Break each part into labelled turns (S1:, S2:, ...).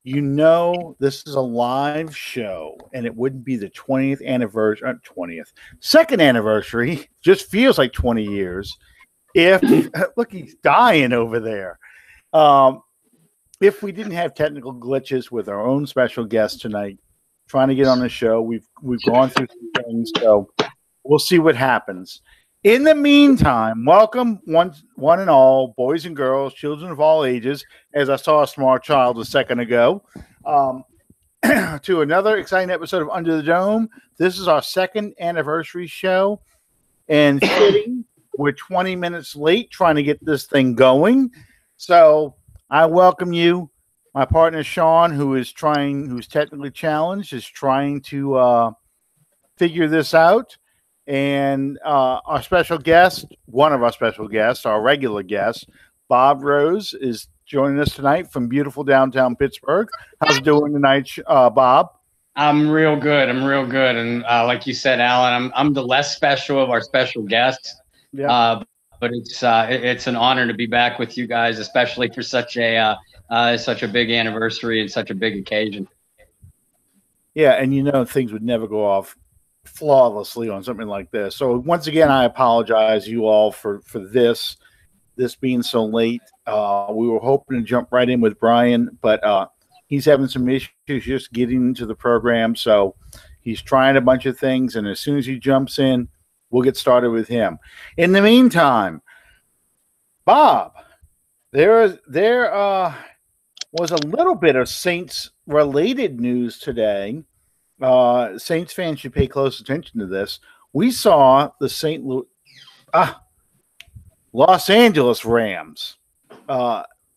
S1: this is a live show, and it wouldn't be the 20th anniversary, 20th, second anniversary, just feels like 20 years. If, look, he's dying over there. If we didn't have technical glitches with our own special guest tonight, trying to get on the show, we've gone through some things, so we'll see what happens. In the meantime, welcome one and all, boys and girls, children of all ages, as I saw a smart child a second ago, to another exciting episode of Under the Dome. This is our second anniversary show, and we're 20 minutes late trying to get this thing going. So I welcome you. My partner who's technically challenged, is trying to figure this out. And our special guest, one of our special guests, our regular guest, Bob Rose, is joining us tonight from beautiful downtown Pittsburgh. How's it doing tonight, Bob?
S2: I'm real good. And like you said, Alan, I'm the less special of our special guests. Yeah. But it's an honor to be back with you guys, especially for such a big anniversary and such a big occasion.
S1: Yeah, and things would never go off flawlessly on something like this. So once again, I apologize you all for this being so late. We were hoping to jump right in with Brian, but he's having some issues just getting into the program. So he's trying a bunch of things, and as soon as he jumps in, we'll get started with him. In the meantime, Bob, there was a little bit of Saints related news today. Saints fans should pay close attention to this. We saw the Los Angeles Rams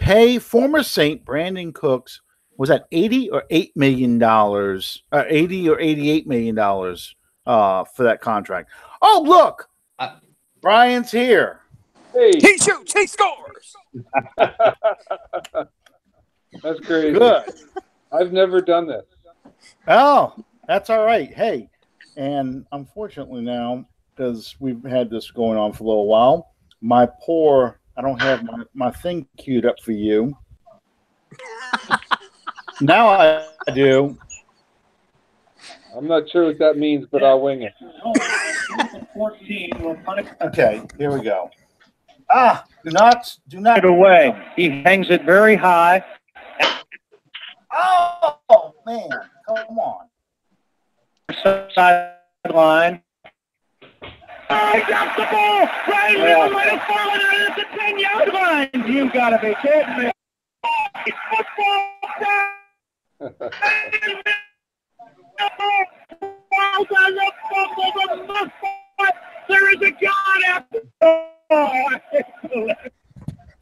S1: pay former Saint Brandon Cooks, was that $80 or $8 million, $80 or $88 million for that contract. Oh, look, Brian's here.
S3: Hey.
S4: He shoots, he scores.
S3: That's crazy.
S1: Good.
S3: I've never done this.
S1: Oh, that's all right. Hey, and unfortunately now, because we've had this going on for a little while, I don't have my thing queued up for you. Now I do.
S3: I'm not sure what that means, but I'll wing it.
S1: 14. Okay, here we go. Do not
S5: it away. He hangs it very high.
S1: Oh man, come on.
S5: Sideline.
S4: He drops the ball right in the middle, let it fall out at the 10-yard line. You gotta be kidding me. There is a God after.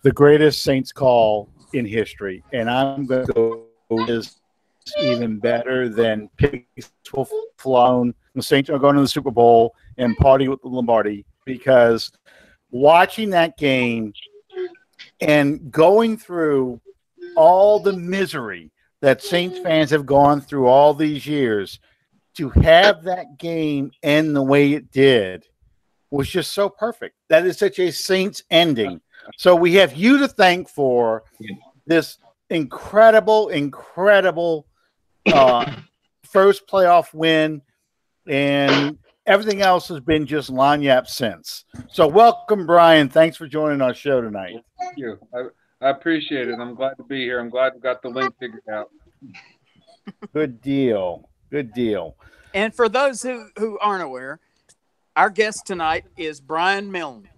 S1: The greatest Saints call in history, and I'm going to go is even better than Peaceful Flown. The Saints are going to the Super Bowl and party with the Lombardi, because watching that game and going through all the misery that Saints fans have gone through all these years, to have that game end the way it did was just so perfect. That is such a Saints ending. So we have you to thank for this incredible first playoff win, and everything else has been just lagniappe since. So welcome, Brian. Thanks for joining our show tonight.
S3: Thank you. I appreciate it. I'm glad to be here. I'm glad we got the link figured out.
S1: Good deal. Good deal.
S4: And for those who aren't aware, our guest tonight is Brian Milne,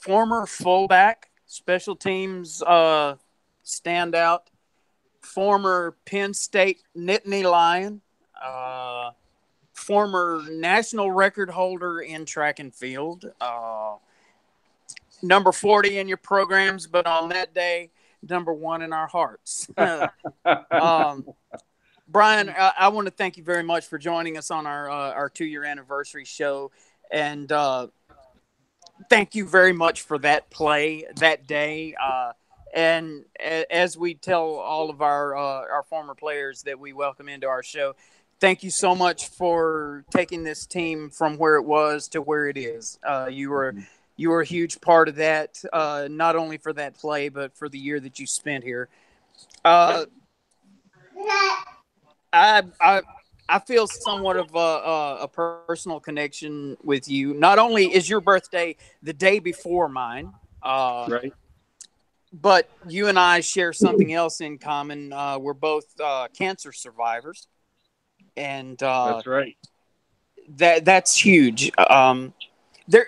S4: former fullback, special teams standout, former Penn State Nittany Lion, former national record holder in track and field, number 40 in your programs, but on that day, number 1 in our hearts. Brian, I want to thank you very much for joining us on our 2-year anniversary show, and thank you very much for that play that day. And as we tell all of our former players that we welcome into our show, thank you so much for taking this team from where it was to where it is. You were a huge part of that, not only for that play, but for the year that you spent here. I feel somewhat of a personal connection with you. Not only is your birthday the day before mine,
S3: Right.
S4: but you and I share something else in common. We're both cancer survivors, and
S3: That's right.
S4: that's huge. There,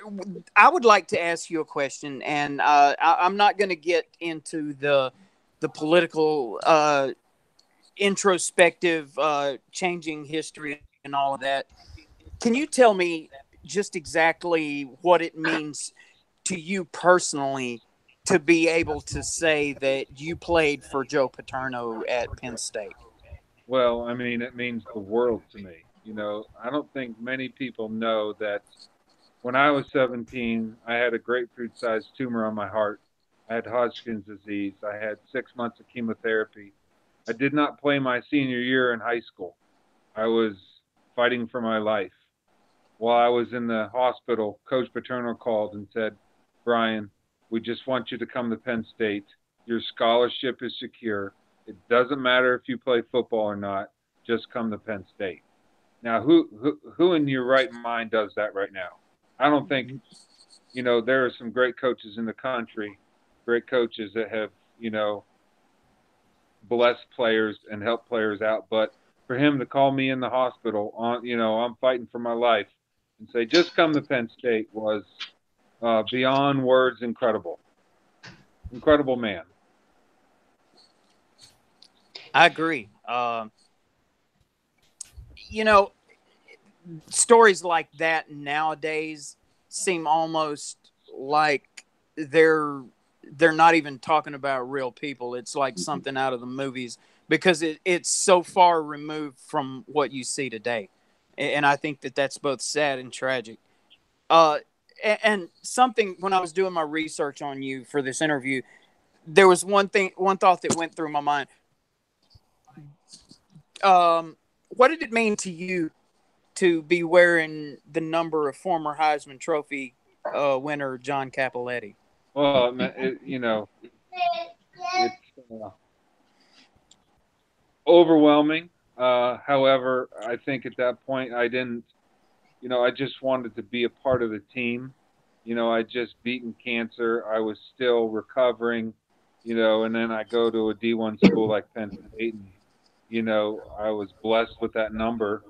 S4: I would like to ask you a question, and I'm not going to get into the political introspective changing history and all of that. Can you tell me just exactly what it means to you personally to be able to say that you played for Joe Paterno at Penn State?
S3: Well, I mean, it means the world to me. I don't think many people know that when I was 17, I had a grapefruit-sized tumor on my heart. I had Hodgkin's disease. I had 6 months of chemotherapy. I did not play my senior year in high school. I was fighting for my life. While I was in the hospital, Coach Paterno called and said, Brian, we just want you to come to Penn State. Your scholarship is secure. It doesn't matter if you play football or not. Just come to Penn State. Now, who in your right mind does that right now? I don't think, there are some great coaches in the country, great coaches that have, blessed players and helped players out. But for him to call me in the hospital I'm fighting for my life and say, just come to Penn State was beyond words incredible. Incredible man.
S4: I agree. Stories like that nowadays seem almost like they're not even talking about real people. It's like something out of the movies because it's so far removed from what you see today. And I think that that's both sad and tragic. Uh, and something, when I was doing my research on you for this interview, there was one thought that went through my mind. What did it mean to you to be wearing the number of former Heisman Trophy winner John Cappelletti?
S3: Well, it's overwhelming. However, I think at that point I didn't, I just wanted to be a part of the team. I just beaten cancer. I was still recovering, and then I go to a D1 school like Penn State, and, I was blessed with that number.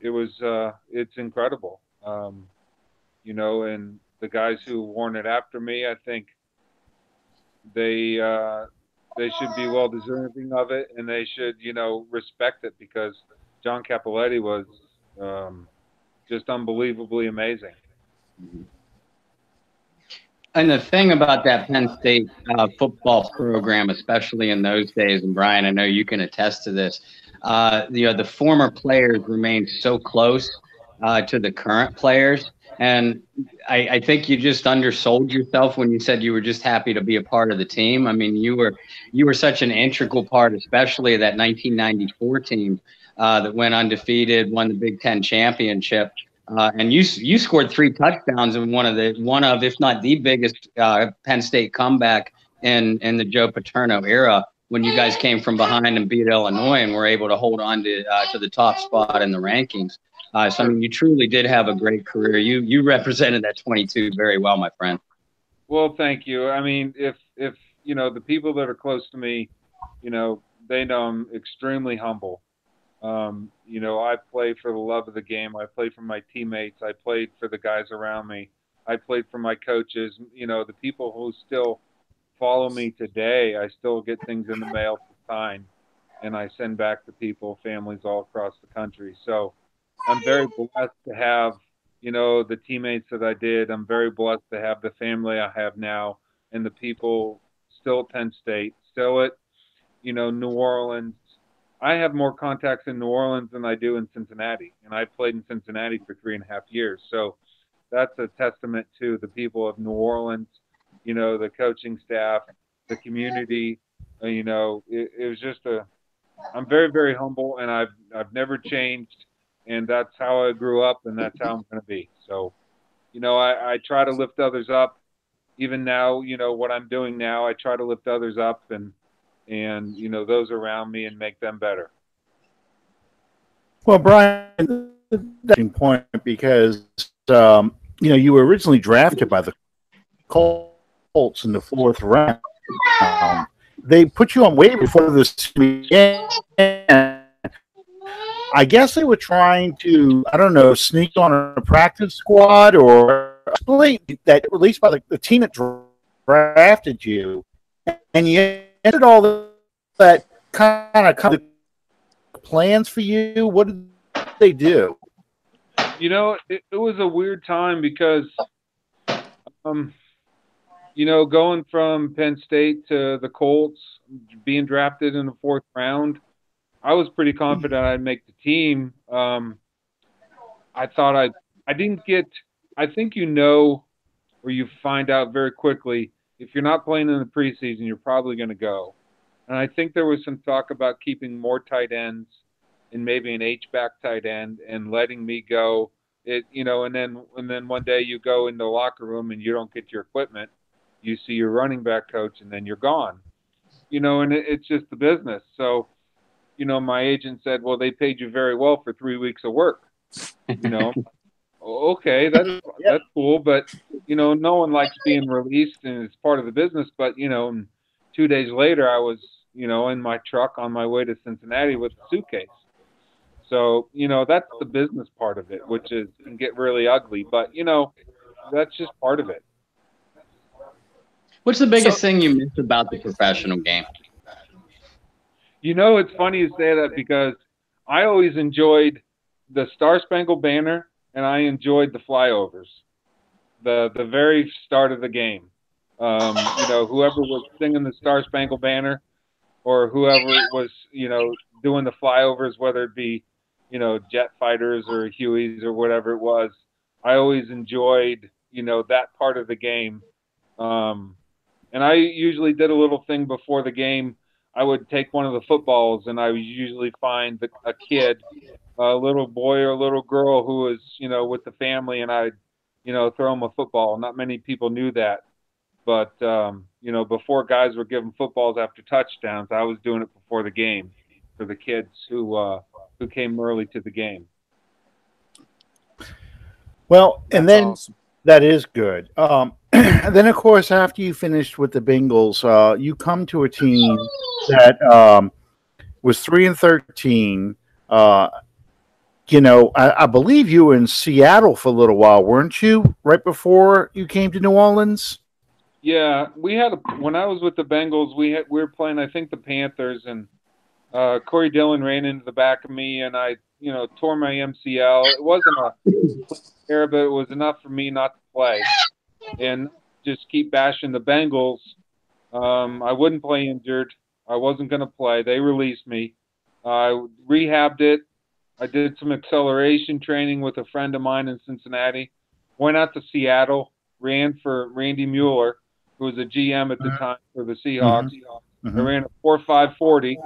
S3: It's incredible. And the guys who worn it after me, I think they should be well deserving of it, and they should respect it because John Cappelletti was just unbelievably amazing.
S2: And the thing about that Penn State football program, especially in those days, and Brian, I know you can attest to this, the former players remained so close to the current players. And I think you just undersold yourself when you said you were just happy to be a part of the team. I mean, you were such an integral part, especially of that 1994 team that went undefeated, won the Big Ten championship. And you scored 3 touchdowns in one of, if not the biggest Penn State comeback in the Joe Paterno era, when you guys came from behind and beat Illinois and were able to hold on to the top spot in the rankings. So I mean, you truly did have a great career. You represented that 22 very well, my friend.
S3: Well, thank you. I mean, if the people that are close to me, they know I'm extremely humble. I play for the love of the game. I play for my teammates. I played for the guys around me. I played for my coaches. The people who still follow me today, I still get things in the mail to sign, and I send back to people, families all across the country. So I'm very blessed to have, the teammates that I did. I'm very blessed to have the family I have now and the people still at Penn State, still at, New Orleans. I have more contacts in New Orleans than I do in Cincinnati, and I played in Cincinnati for 3.5 years. So that's a testament to the people of New Orleans, the coaching staff, the community. It was just I'm very, very humble, and I've never changed, and that's how I grew up, and that's how I'm going to be. So, I try to lift others up. Even now, what I'm doing now, I try to lift others up, and and, you know, those around me and make them better.
S1: Well, Brian, that's an interesting point because you know, you were originally drafted by the Colts in the 4th round. They put you on waiver before this began. I guess they were trying to, I don't know, sneak on a practice squad or that released by the team that drafted you, and you entered all that kind of plans for you. What did they do?
S3: You know, it was a weird time because, you know, going from Penn State to the Colts, being drafted in the 4th round, I was pretty confident I'd make the team. I thought I didn't get, I think, you know, or you find out very quickly, if you're not playing in the preseason, you're probably going to go. And I think there was some talk about keeping more tight ends and maybe an H-back tight end and letting me go. You know, and then one day you go in the locker room and you don't get your equipment. You see your running back coach and then you're gone. You know, and it's just the business. So, you know, my agent said, well, they paid you very well for 3 weeks of work. You know, okay, that's cool. But, you know, no one likes being released and it's part of the business. But, you know, 2 days later, I was, you know, in my truck on my way to Cincinnati with a suitcase. So, you know, that's the business part of it, which can get really ugly. But, you know, that's just part of it.
S2: What's the biggest thing you miss about the professional game?
S3: You know, it's funny you say that because I always enjoyed the Star Spangled Banner and I enjoyed the flyovers, the very start of the game. You know, whoever was singing the Star Spangled Banner or whoever was, you know, doing the flyovers, whether it be, you know, jet fighters or Hueys or whatever it was, I always enjoyed, you know, that part of the game. And I usually did a little thing before the game. I would take one of the footballs and I would usually find a kid, a little boy or a little girl who was, you know, with the family, and I'd, you know, throw them a football. Not many people knew that. But, you know, before guys were given footballs after touchdowns, I was doing it before the game for the kids who came early to the game.
S1: Well, and then
S4: awesome.
S1: That is good. And then, of course, after you finished with the Bengals, you come to a team that was 3-13. You know, I believe you were in Seattle for a little while, weren't you? Right before you came to New Orleans.
S3: Yeah, when I was with the Bengals, we were playing, I think, the Panthers, and Corey Dillon ran into the back of me, and I, you know, tore my MCL. It wasn't a tear, but it was enough for me not to play and just keep bashing the Bengals. I wouldn't play injured. I wasn't going to play. They released me. I rehabbed it. I did some acceleration training with a friend of mine in Cincinnati. Went out to Seattle, ran for Randy Mueller, who was a GM at the time for the Seahawks. I ran a 4.540,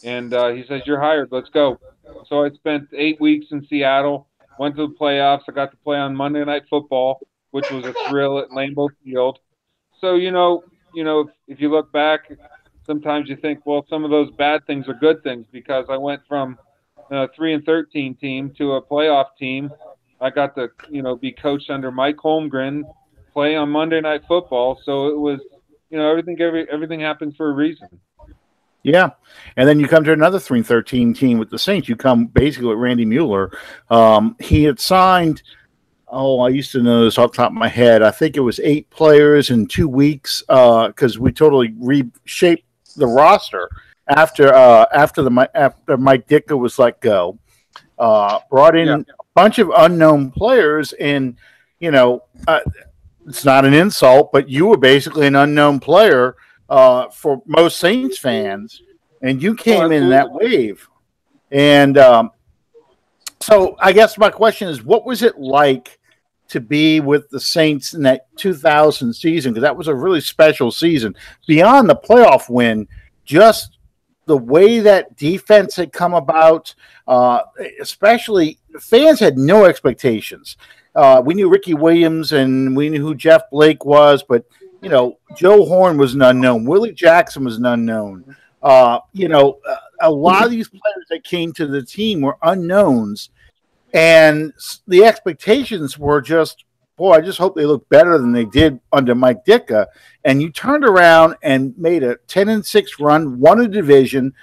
S3: and he says, "You're hired. Let's go." So I spent 8 weeks in Seattle, went to the playoffs. I got to play on Monday Night Football, which was a thrill at Lambeau Field. So, you know, if you look back, sometimes you think, well, some of those bad things are good things, because I went from a 3-13 team to a playoff team. I got to, you know, be coached under Mike Holmgren, play on Monday Night Football. So it was, you know, everything happens for a reason.
S1: Yeah, and then you come to another 3-13 team with the Saints. You come basically with Randy Mueller. He had signed, I used to know this off the top of my head. I think it was 8 players in 2 weeks because we totally reshaped the roster after Mike Ditka was let go. Brought in a bunch of unknown players, and you know, it's not an insult, but you were basically an unknown player for most Saints fans, and you came in that wave. And so I guess my question is, what was it like to be with the Saints in that 2000 season? Because that was a really special season. Beyond the playoff win, just the way that defense had come about, especially fans had no expectations. We knew Ricky Williams and we knew who Jeff Blake was, but Joe Horn was an unknown. Willie Jackson was an unknown. A lot of these players that came to the team were unknowns, and the expectations were just, boy, I just hope they look better than they did under Mike Ditka. And you turned around and made a 10-6 run, won a division,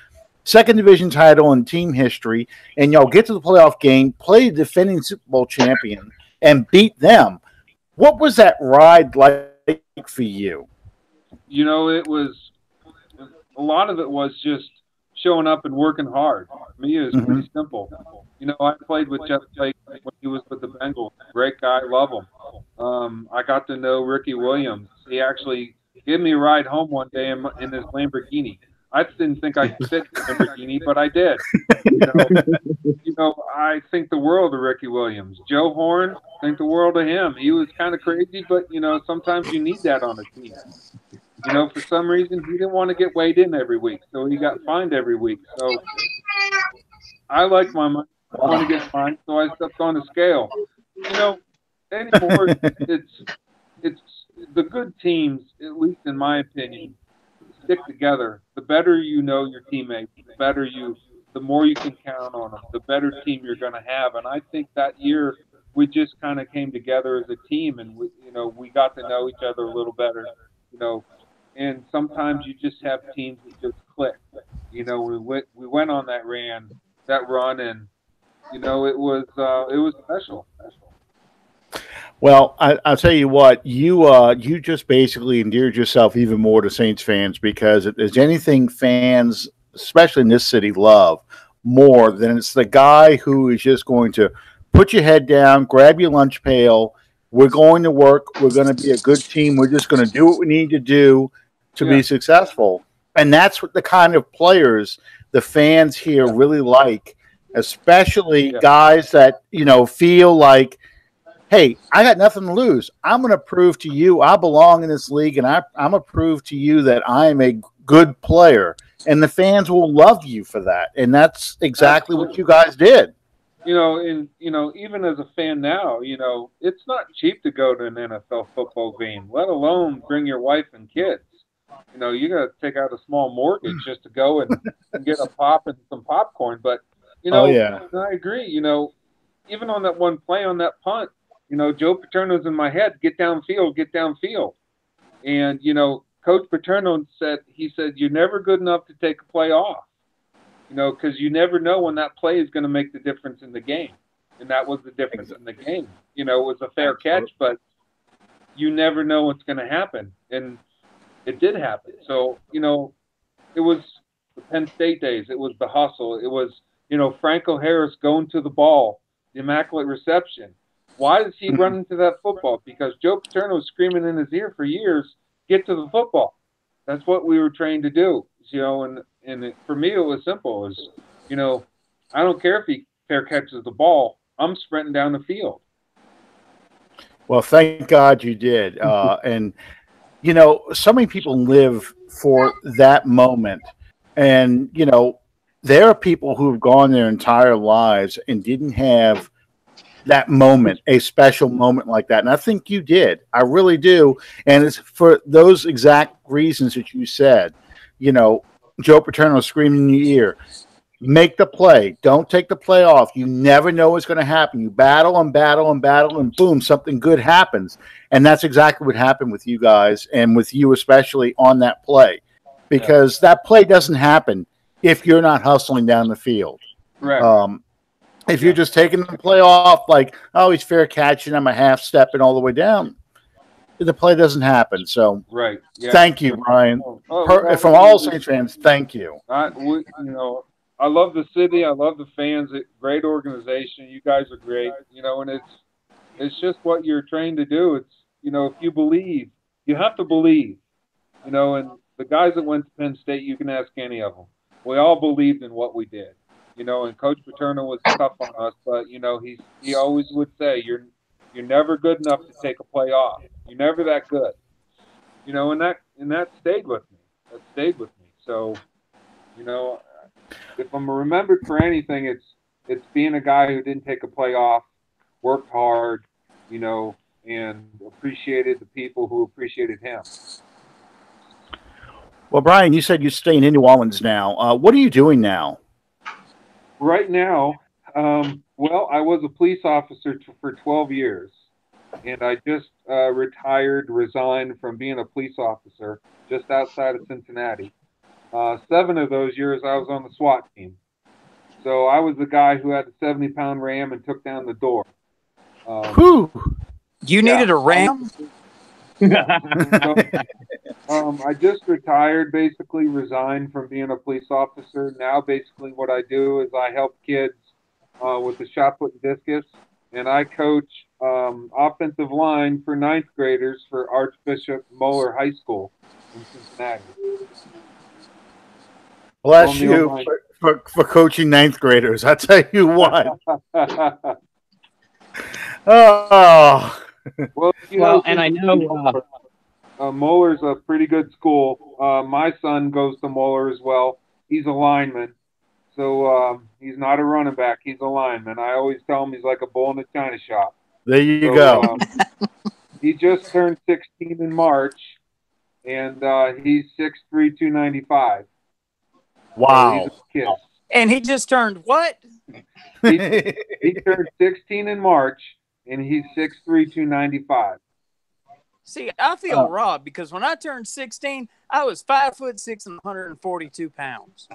S1: second division title in team history, and y'all get to the playoff game, play the defending Super Bowl champion, and beat them. What was that ride like for you?
S3: It was, a lot of it was just showing up and working hard. For me, it was pretty simple. I played with Jeff Blake when he was with the Bengals. Great guy, love him. I got to know Ricky Williams. He actually gave me a ride home one day in his Lamborghini. I didn't think I could fit in the Lamborghini, but I did. I think the world of Ricky Williams. Joe Horn, think the world of him. He was kind of crazy, but, sometimes you need that on a team. For some reason, he didn't want to get weighed in every week, so he got fined every week. So I like my money. I want to get fined, so I stepped on the scale. Anymore, it's the good teams, at least in my opinion, stick together. The better you know your teammates, the more you can count on them, the better team you're going to have. And I think that year we just kind of came together as a team, and we got to know each other a little better. And sometimes you just have teams that just click. We went on that run, and it was special.
S1: Well, I'll tell you what, you just basically endeared yourself even more to Saints fans, because if there's anything fans, especially in this city, love more than it's the guy who is just going to put your head down, grab your lunch pail. We're going to work. We're going to be a good team. We're just going to do what we need to do to be successful. And that's what the kind of players the fans here really like, especially guys that, feel like, hey, I got nothing to lose. I'm going to prove to you I belong in this league, and I'm going to prove to you that I'm a good player. And the fans will love you for that. And that's exactly what you guys did.
S3: Even as a fan now, it's not cheap to go to an NFL football game, let alone bring your wife and kids. You got to take out a small mortgage just to go and get a pop and some popcorn. But, I agree. Even on that one play on that punt, Joe Paterno's in my head, get downfield. And, Coach Paterno said, you're never good enough to take a play off, because you never know when that play is going to make the difference in the game. And that was the difference in the game. It was a fair catch, but you never know what's going to happen. And it did happen. So, it was the Penn State days. It was the hustle. It was, Franco Harris going to the ball, the immaculate reception. Why does he run into that football? Because Joe Paterno was screaming in his ear for years, get to the football. That's what we were trained to do. For me, it was simple. It was, I don't care if he fair catches the ball. I'm sprinting down the field.
S1: Well, thank God you did. And, so many people live for that moment. And, there are people who have gone their entire lives and didn't have that moment, a special moment like that. And I think you did. I really do. And it's for those exact reasons that you said. Joe Paterno screaming in your ear, make the play. Don't take the play off. You never know what's going to happen. You battle and battle and battle, and boom, something good happens. And that's exactly what happened with you guys, and with you especially on that play. Because that play doesn't happen if you're not hustling down the field.
S3: Right.
S1: If you're just taking the play off, like, oh, he's fair catching, I'm a half stepping all the way down, the play doesn't happen. So,
S3: right. Yeah.
S1: Thank you, Brian. From all Saints fans, thank you.
S3: I love the city. I love the fans. Great organization. You guys are great. And it's just what you're trained to do. It's, if you believe, you have to believe. And the guys that went to Penn State, you can ask any of them. We all believed in what we did. And Coach Paterno was tough on us, but he always would say, you're never good enough to take a play off. You're never that good. And that stayed with me. So, if I'm remembered for anything, it's being a guy who didn't take a play off, worked hard, and appreciated the people who appreciated him.
S1: Well, Brian, you said you're staying in New Orleans now. What are you doing now?
S3: Right now, well, I was a police officer for 12 years, and I just resigned from being a police officer just outside of Cincinnati. 7 of those years, I was on the SWAT team. So I was the guy who had the 70-pound ram and took down the door.
S1: Whew.
S4: You needed a ram?
S3: So, I just retired, basically resigned from being a police officer. Now, basically, what I do is I help kids with the shot put and discus, and I coach offensive line for 9th graders for Archbishop Moeller High School in Cincinnati.
S1: Bless you for coaching 9th graders. I tell you what. Oh.
S2: Well, and I know
S3: Moeller's a pretty good school. My son goes to Moeller as well. He's a lineman. So he's not a running back. He's a lineman. I always tell him he's like a bull in a china shop.
S1: There you go.
S3: He just turned 16 in March, and he's 6'3", 295.
S1: Wow.
S3: So he's a kid.
S4: And he just turned what?
S3: He turned 16 in March, and he's 6'3", 295.
S4: See, I feel robbed because when I turned 16, I was 5'6" and 142 pounds.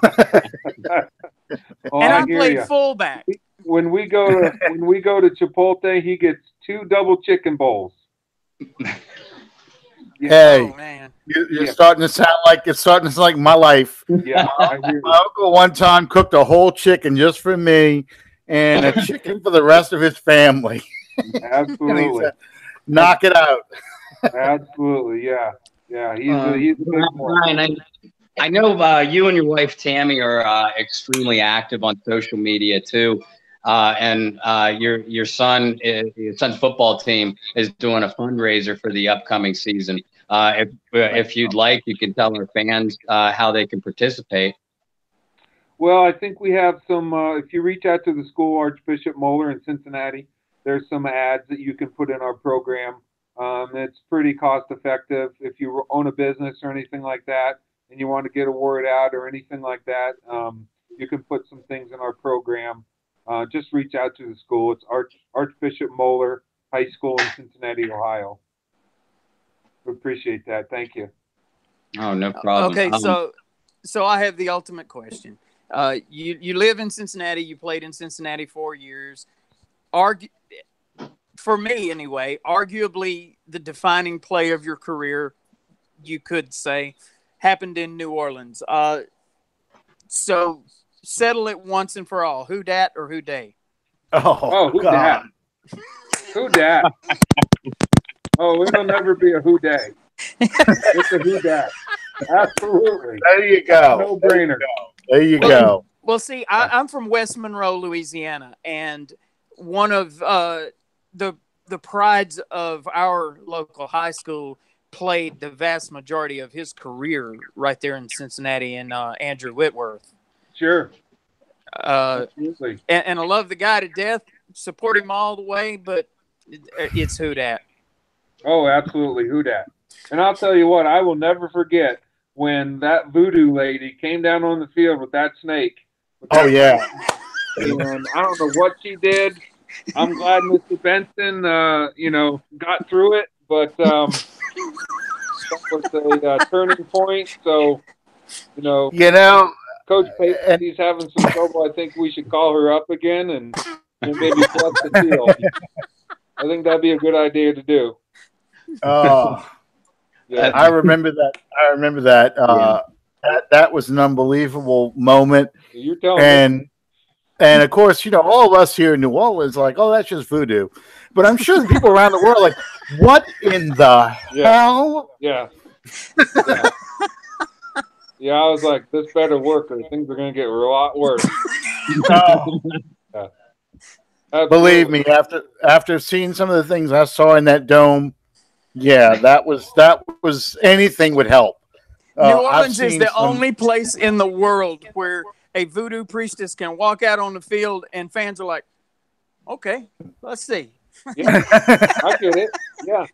S3: Oh,
S4: and I played fullback.
S3: When we go to Chipotle, he gets 2 double chicken bowls.
S1: Yeah. Hey,
S4: oh, man.
S1: You're starting to sound like my life.
S3: Yeah,
S1: my uncle one time cooked a whole chicken just for me and a chicken for the rest of his family.
S3: Absolutely.
S1: Said, knock it out.
S3: Absolutely, yeah. He's a big one.
S2: Brian, I know you and your wife Tammy are extremely active on social media too, and your son's football team is doing a fundraiser for the upcoming season. If you'd like, you can tell our fans how they can participate.
S3: Well, I think we have some. If you reach out to the school, Archbishop Moeller in Cincinnati, there's some ads that you can put in our program. It's pretty cost effective. If you own a business or anything like that and you want to get a word out or anything like that, you can put some things in our program. Just reach out to the school. It's Archbishop Moeller High School in Cincinnati, Ohio. We appreciate that. Thank you.
S2: Oh, no problem.
S4: Okay, so I have the ultimate question. You live in Cincinnati. You played in Cincinnati 4 years. For me, anyway, arguably the defining play of your career, you could say, happened in New Orleans. So settle it once and for all. Who dat or who dey?
S3: Oh, who dat? Who dat? Oh, it'll never be a who dey. It's a who dat. Absolutely.
S1: There you go.
S3: No brainer.
S1: There you go.
S4: Well, see, I'm from West Monroe, Louisiana, and one of the prides of our local high school played the vast majority of his career right there in Cincinnati and Andrew Whitworth.
S3: Sure.
S4: Absolutely. And I love the guy to death, support him all the way, but it's who dat.
S3: Oh, absolutely. Who dat? And I'll tell you what, I will never forget when that voodoo lady came down on the field with that snake.
S1: Oh, yeah.
S3: And I don't know what she did. I'm glad Mr. Benson, got through it, but that was a turning point. So, Coach Payton, he's having some trouble. I think we should call her up again and maybe flush the field. I think that'd be a good idea to do.
S1: Oh, yeah. I remember that. That was an unbelievable moment.
S3: You're telling me.
S1: And of course, all of us here in New Orleans are like, oh, that's just voodoo. But I'm sure the people around the world are like, what in the hell?
S3: Yeah. Yeah, I was like, this better work or things are going to get a lot worse.
S1: Yeah. Believe me, after seeing some of the things I saw in that dome, yeah, that was anything would help.
S4: New Orleans is the only place in the world where a voodoo priestess can walk out on the field and fans are like, okay, let's see.
S3: Yeah, I get it. Yeah.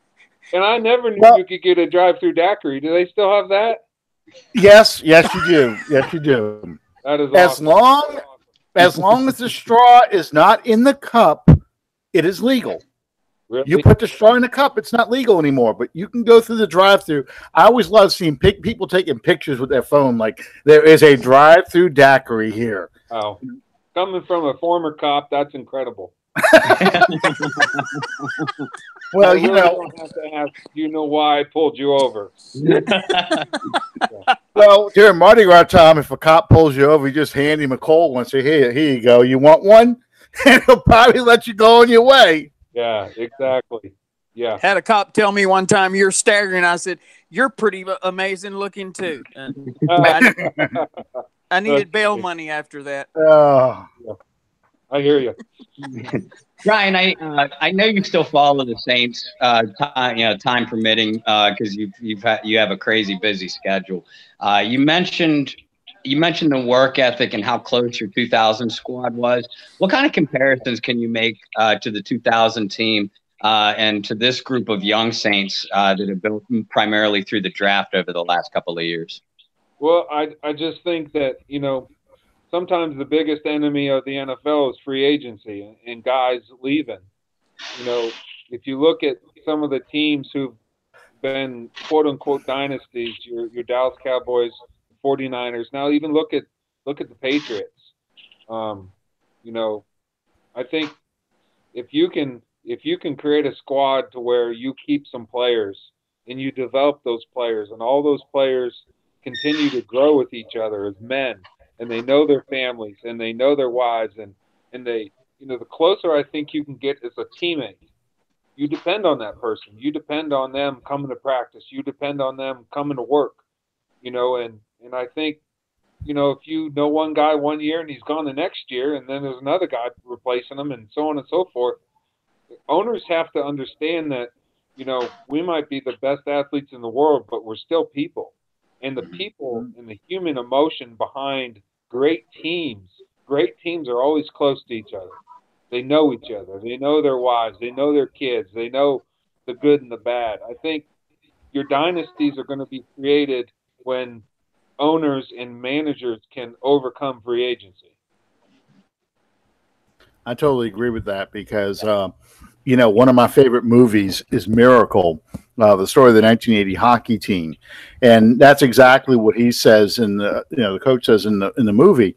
S3: And I never knew you could get a drive-through daiquiri. Do they still have that?
S1: Yes, yes, you do. Yes, you do.
S3: That is
S1: As
S3: awesome.
S1: long as the straw is not in the cup, it is legal.
S3: Really?
S1: You put the straw in the cup, it's not legal anymore. But you can go through the drive-through. I always love seeing people taking pictures with their phone. Like there is a drive-through daiquiri here.
S3: Oh, coming from a former cop, that's incredible.
S1: Well,
S3: I
S1: you
S3: really
S1: know,
S3: don't have to ask. Do you know why I pulled you over?
S1: well during Mardi Gras time, if a cop pulls you over, you just hand him a cold one. Say, here you go. You want one? And he'll probably let you go on your way.
S3: Yeah, exactly. Yeah.
S4: Had a cop tell me one time, "You're staggering." I said, "You're pretty amazing looking too." I needed bail money after that.
S3: I hear you.
S2: Brian, I know you still follow the Saints, time permitting, because you have a crazy busy schedule. You mentioned the work ethic and how close your 2000 squad was. What kind of comparisons can you make to the 2000 team and to this group of young Saints that have built primarily through the draft over the last couple of years?
S3: Well, I just think that, sometimes the biggest enemy of the NFL is free agency and guys leaving. If you look at some of the teams who've been quote unquote dynasties, your Dallas Cowboys, 49ers. Now even look at the Patriots. Um, I think if you can create a squad to where you keep some players and you develop those players and all those players continue to grow with each other as men and they know their families and they know their wives and they the closer I think you can get as a teammate, you depend on that person. You depend on them coming to practice. You depend on them coming to work. And I think if you know one guy one year and he's gone the next year, and then there's another guy replacing him, and so on and so forth, owners have to understand that, we might be the best athletes in the world, but we're still people. And the people and the human emotion behind great teams are always close to each other. They know each other. They know their wives. They know their kids. They know the good and the bad. I think your dynasties are going to be created when owners and managers can overcome free agency.
S1: I totally agree with that because, one of my favorite movies is Miracle, the story of the 1980 hockey team, and that's exactly what he says in the coach says in the movie.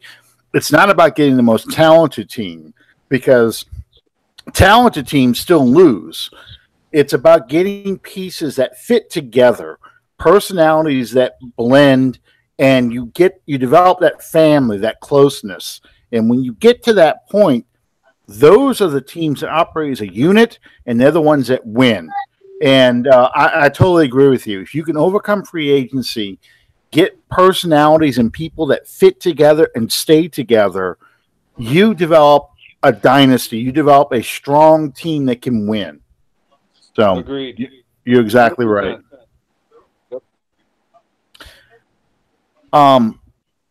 S1: It's not about getting the most talented team because talented teams still lose. It's about getting pieces that fit together, personalities that blend, and you develop that family, that closeness. And when you get to that point, those are the teams that operate as a unit, and they're the ones that win. And I totally agree with you. If you can overcome free agency, get personalities and people that fit together and stay together, you develop a dynasty. You develop a strong team that can win. So
S3: agreed.
S1: You're exactly right.
S3: Yep.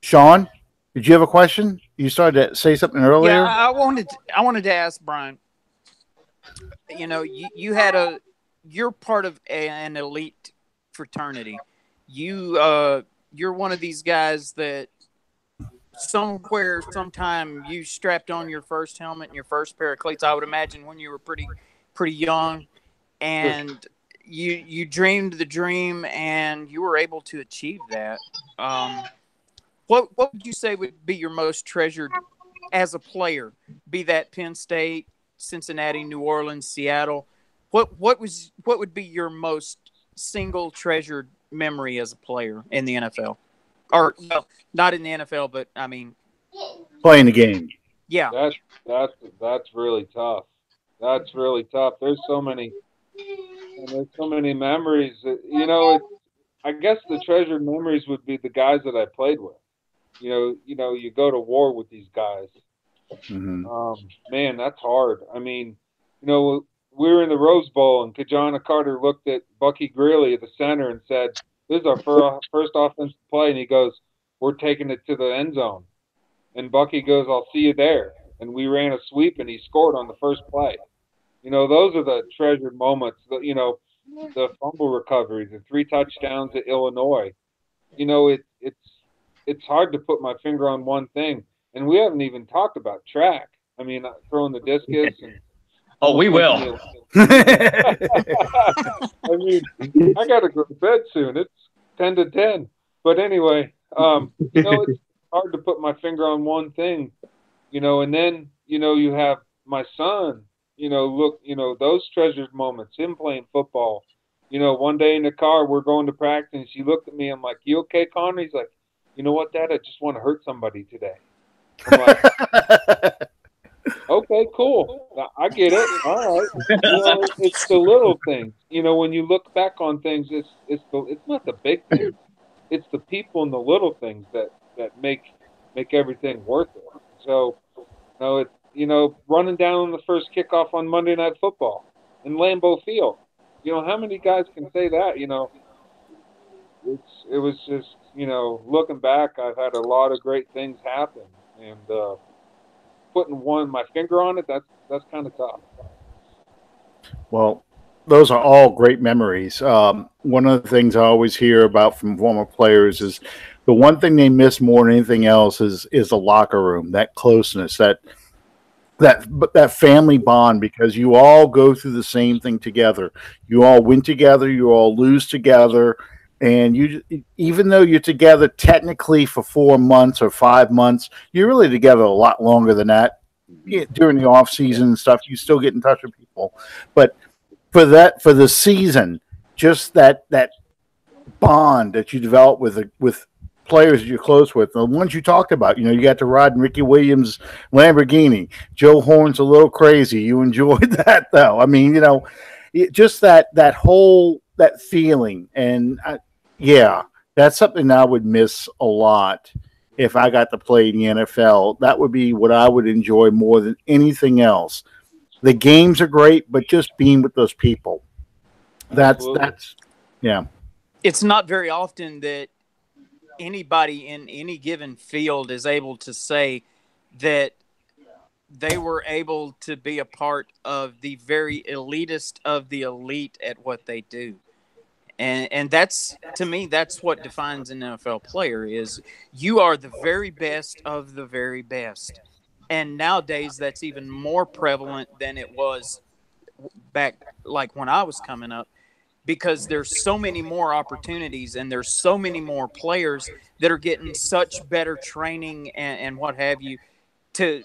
S1: Sean, did you have a question? You started to say something earlier.
S4: Yeah, I wanted to ask Brian. You're part of an elite fraternity. You're one of these guys that sometime you strapped on your first helmet and your first pair of cleats. I would imagine when you were pretty young, and you dreamed the dream and you were able to achieve that. What would you say would be your most treasured as a player? Be that Penn State, Cincinnati, New Orleans, Seattle. What would be your most single treasured memory as a player in the NFL? Or not in the NFL, but I mean
S1: playing the game.
S4: Yeah.
S3: That's really tough. That's really tough. There's so many memories. I guess the treasured memories would be the guys that I played with. You go to war with these guys.
S1: Mm-hmm.
S3: Man, that's hard. I mean, we were in the Rose Bowl, and Kajana Carter looked at Bucky Greeley at the center and said, "This is our first offensive play," and he goes, "We're taking it to the end zone." And Bucky goes, "I'll see you there." And we ran a sweep, and he scored on the first play. Those are the treasured moments. The fumble recovery, the 3 touchdowns at Illinois. you know, it's hard to put my finger on one thing, and we haven't even talked about track. I mean, throwing the discus and.
S2: Oh, we will.
S3: I mean, I gotta go to bed soon. It's 10 to 10. But anyway, you know, it's hard to put my finger on one thing, you know, and then, you know, you have my son, you know, look, you know, those treasured moments, him playing football. You know, one day in the car, we're going to practice, and he looked at me. I'm like, "You okay, Connor?" He's like, "You know what, Dad? I just want to hurt somebody today." I'm like, okay, cool. I get it. All right. You know, it's the little things. You know, when you look back on things, it's not the big things. It's the people and the little things that make everything worth it. So, you know, running down on the first kickoff on Monday Night Football in Lambeau Field. You know, how many guys can say that? You know, it was just, you know, looking back, I've had a lot of great things happen, and putting my finger on it, that's kind of tough.
S1: Well, those are all great memories. One of the things I always hear about from former players is the one thing they miss more than anything else is the locker room, that closeness, that family bond, because you all go through the same thing together. You all win together, you all lose together, and you, even though you're together technically for 4 months or 5 months, you're really together a lot longer than that. During the off season and stuff, you still get in touch with people, but for the season, just that bond that you develop with players that you're close with, the ones you talked about, you know, you got to ride in Ricky Williams' Lamborghini. Joe Horn's a little crazy. You enjoyed that, though. I mean, you know, just that feeling, and yeah, that's something I would miss a lot. If I got to play in the NFL, that would be what I would enjoy more than anything else. The games are great, but just being with those people, that's yeah.
S4: It's not very often that anybody in any given field is able to say that they were able to be a part of the very elitist of the elite at what they do. And that's, to me, that's what defines an NFL player, is you are the very best of the very best. And nowadays that's even more prevalent than it was back like when I was coming up, because there's so many more opportunities and there's so many more players that are getting such better training and what have you to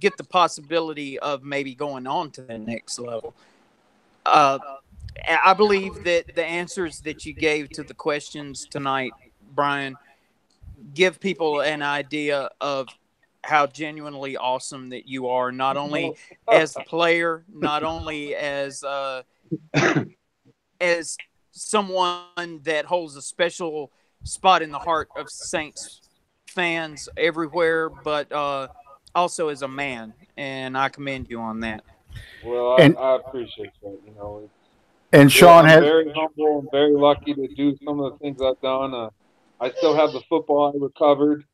S4: get the possibility of maybe going on to the next level. I believe that the answers that you gave to the questions tonight, Brian, give people an idea of how genuinely awesome that you are, not only as a player, not only as someone that holds a special spot in the heart of Saints fans everywhere, but also as a man, and I commend you on that.
S3: Well, I appreciate that. You know,
S1: and Sean
S3: I'm very humble and very lucky to do some of the things I've done. I still have the football I recovered.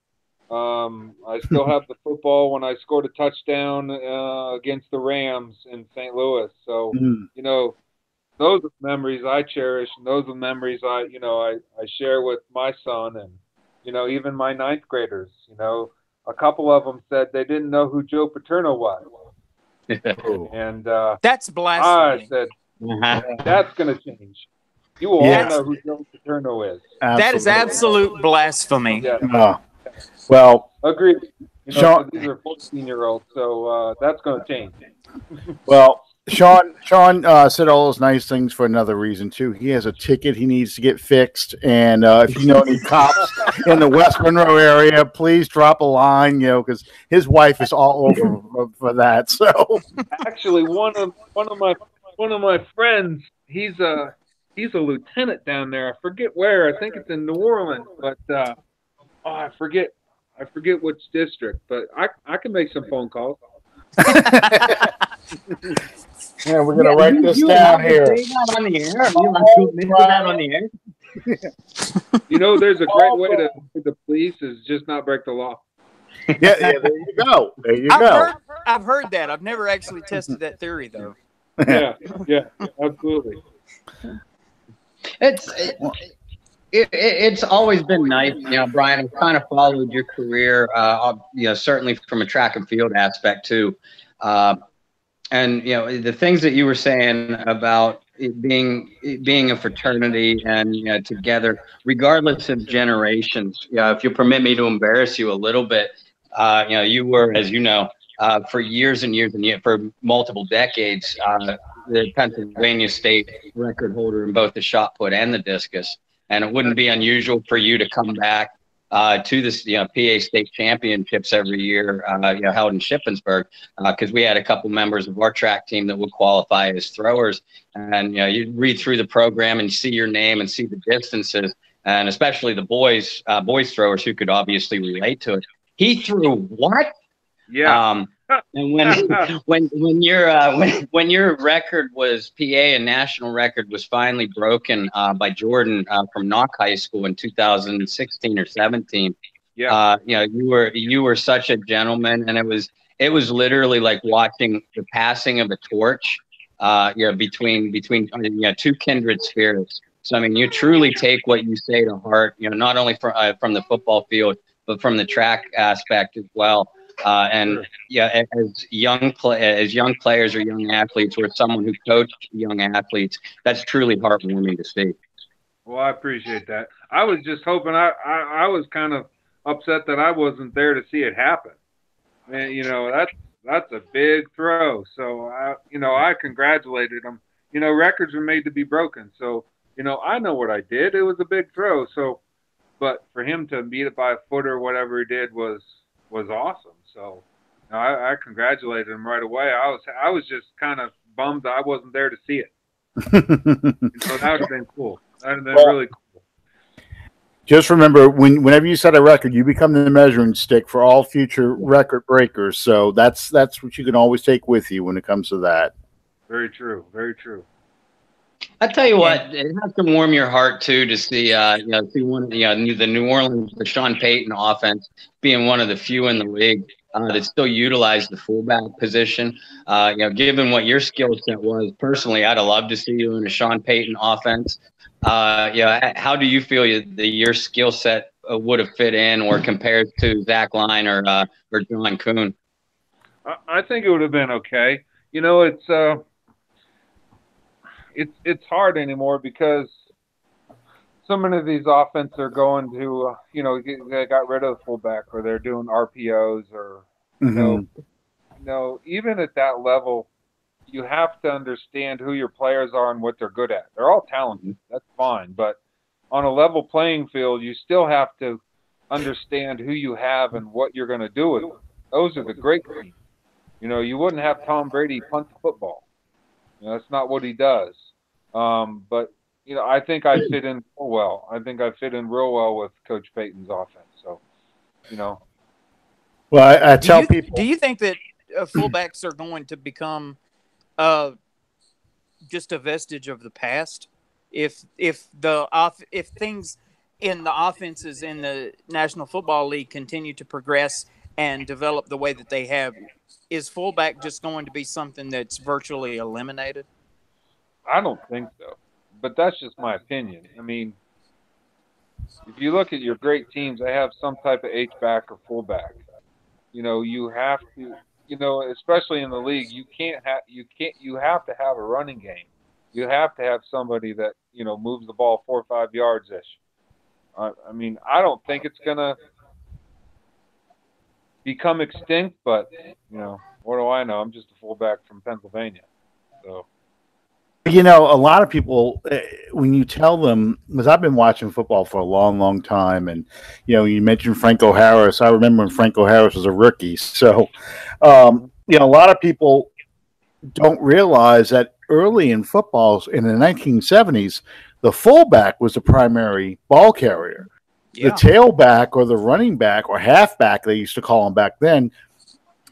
S3: I still have the football when I scored a touchdown against the Rams in St. Louis. So, you know, those are memories I cherish, and those are memories I share with my son, and, you know, even my ninth graders. You know, a couple of them said they didn't know who Joe Paterno was. And
S4: that's blasphemy.
S3: I said, that's going to change. You all know who Joe Paterno is.
S1: Absolutely.
S4: That is absolute blasphemy.
S3: Yeah.
S1: Well,
S3: agreed. You know,
S1: Sean,
S3: these are 14-year-olds, so that's going to change.
S1: Well, Sean said all those nice things for another reason too. He has a ticket he needs to get fixed, and if you know any cops in the West Monroe area, please drop a line. You know, because his wife is all over for that. So,
S3: actually, one of my friends, he's a lieutenant down there. I forget where. I think it's in New Orleans, but I forget which district. But I can make some phone calls.
S1: Yeah, we're gonna write this down here.
S3: You know, there's a great way to the police is just not break the law.
S1: Yeah, there you go. There you go.
S4: I've heard that. I've never actually tested that theory though.
S3: Yeah, absolutely.
S2: It's always been nice, Brian. I've kind of followed your career, certainly from a track and field aspect too. And the things that you were saying about it being a fraternity and together, regardless of generations. If you'll permit me to embarrass you a little bit, you were, as you know, for years and years and years, for multiple decades, the Pennsylvania State record holder in both the shot put and the discus. And it wouldn't be unusual for you to come back to this, PA State Championships every year, held in Shippensburg, because we had a couple members of our track team that would qualify as throwers. And you read through the program and see your name and see the distances, and especially the boys throwers who could obviously relate to it. He threw what?
S3: Yeah.
S2: And when your record was PA and national record was finally broken by Jordan from Knock High School in 2016 or 17,
S3: Yeah.
S2: you were such a gentleman, and it was literally like watching the passing of a torch, between two kindred spirits. So I mean, you truly take what you say to heart, not only from the football field, but from the track aspect as well. And as young players or young athletes, or someone who coached young athletes, that's truly heartwarming to see.
S3: Well, I appreciate that. I was just hoping I was kind of upset that I wasn't there to see it happen. And that's a big throw. So I congratulated him. Records are made to be broken. So I know what I did. It was a big throw. So, but for him to beat it by a foot or whatever he did was awesome. So I congratulated him right away. I was just kind of bummed I wasn't there to see it. So that would have been cool. That would have been really cool.
S1: Just remember, whenever you set a record, you become the measuring stick for all future record breakers. So that's what you can always take with you when it comes to that.
S3: Very true. Very true.
S2: I tell you what, it has to warm your heart too to see, see one of the New Orleans, the Sean Payton offense being one of the few in the league that still utilize the fullback position. Given what your skill set was, personally, I'd have loved to see you in a Sean Payton offense. How do you feel your skill set would have fit in or compared to Zach Line or John Kuhn?
S3: I think it would have been okay. It's hard anymore because so many of these offenses are going to, they got rid of the fullback, or they're doing RPOs, or even at that level, you have to understand who your players are and what they're good at. They're all talented, that's fine, but on a level playing field, you still have to understand who you have and what you're going to do with them. Those are the great teams. You wouldn't have Tom Brady punt the football. That's not what he does. But I think I fit in real well. I think I fit in real well with Coach Payton's offense. So,
S1: Well, I tell people.
S4: Do you think that fullbacks are going to become just a vestige of the past? If things in the offenses in the National Football League continue to progress and develop the way that they have, is fullback just going to be something that's virtually eliminated?
S3: I don't think so, but that's just my opinion. I mean, if you look at your great teams, they have some type of H-back or fullback. You have to, especially in the league, you have to have a running game. You have to have somebody that, moves the ball 4 or 5 yards-ish. I mean, I don't think it's going to become extinct, but, what do I know? I'm just a fullback from Pennsylvania. So.
S1: A lot of people, when you tell them, because I've been watching football for a long, long time, and, you mentioned Franco Harris. I remember when Franco Harris was a rookie. So, a lot of people don't realize that early in football, in the 1970s, the fullback was the primary ball carrier. Yeah. The tailback or the running back or halfback, they used to call him back then,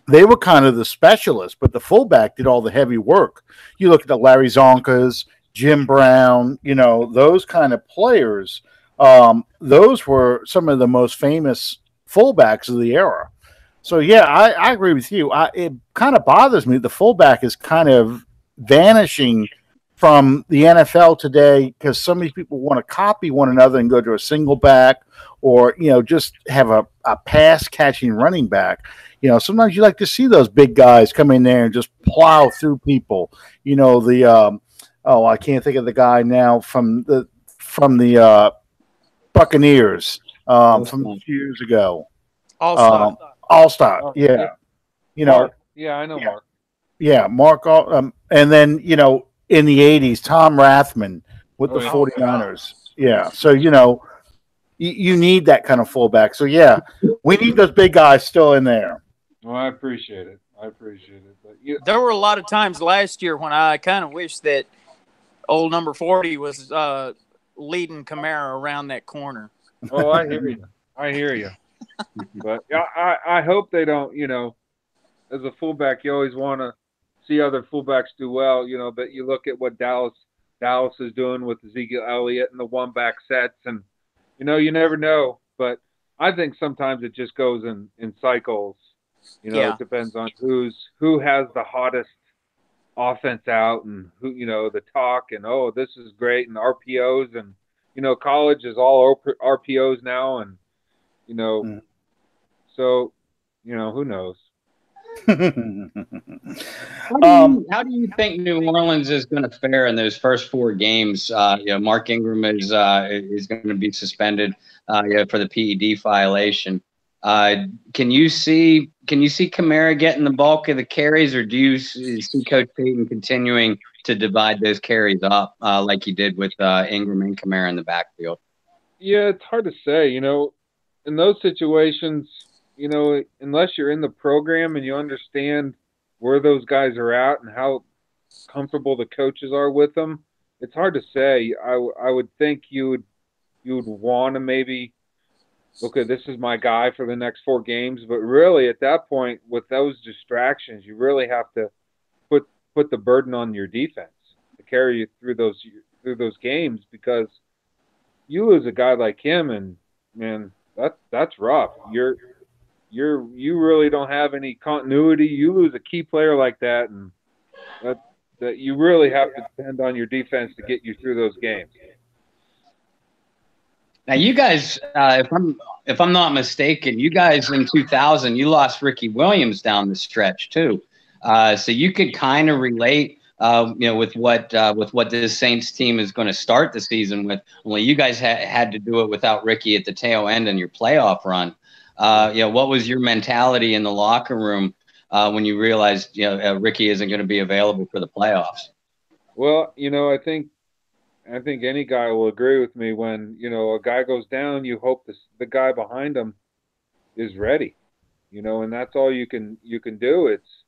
S1: they were kind of the specialists, but the fullback did all the heavy work. You look at the Larry Zonkas, Jim Brown, those kind of players. Those were some of the most famous fullbacks of the era. So, yeah, I agree with you. It kind of bothers me. The fullback is kind of vanishing from the NFL today, because so many people want to copy one another and go to a single back, or just have a pass catching running back. Sometimes you like to see those big guys come in there and just plow through people. I can't think of the guy now from the Buccaneers from a few years ago. Allstott, yeah.
S3: Mark. Yeah, I know Mark.
S1: Yeah, Mark. And then, in the 80s, Tom Rathman with the 49ers. Yeah. So, you need that kind of fullback. So, yeah, we need those big guys still in there.
S3: Well, I appreciate it. But
S4: there were a lot of times last year when I kind of wish that old number 40 was leading Kamara around that corner.
S3: Oh, I hear you. But I hope they don't, as a fullback, you always want to see other fullbacks do well, but you look at what Dallas is doing with Ezekiel Elliott and the one-back sets, and, you never know. But I think sometimes it just goes in cycles. It depends on who has the hottest offense out, and who, the talk, and, oh, this is great, and RPOs, and, college is all RPOs now, and, so, who knows?
S2: How do you think New Orleans is going to fare in those first 4 games? Mark Ingram is going to be suspended for the PED violation. Can you see Kamara getting the bulk of the carries, or do you see Coach Payton continuing to divide those carries up like he did with Ingram and Kamara in the backfield?
S3: Yeah, it's hard to say. In those situations, unless you're in the program and you understand where those guys are at and how comfortable the coaches are with them, it's hard to say. I would think you would want to maybe, okay, this is my guy for the next 4 games. But really, at that point, with those distractions, you really have to put the burden on your defense to carry you through those games, because you lose a guy like him, and man, that's rough. You really don't have any continuity. You lose a key player like that, and that you really have to depend on your defense to get you through those games.
S2: Now, you guys, if I'm not mistaken, you guys in 2000, you lost Ricky Williams down the stretch too. So you could kind of relate, with what this Saints team is going to start the season with. Only you guys had to do it without Ricky at the tail end in your playoff run. What was your mentality in the locker room when you realized Ricky isn't going to be available for the playoffs?
S3: Well, I think any guy will agree with me. When a guy goes down, you hope the guy behind him is ready, and that's all you can do. It's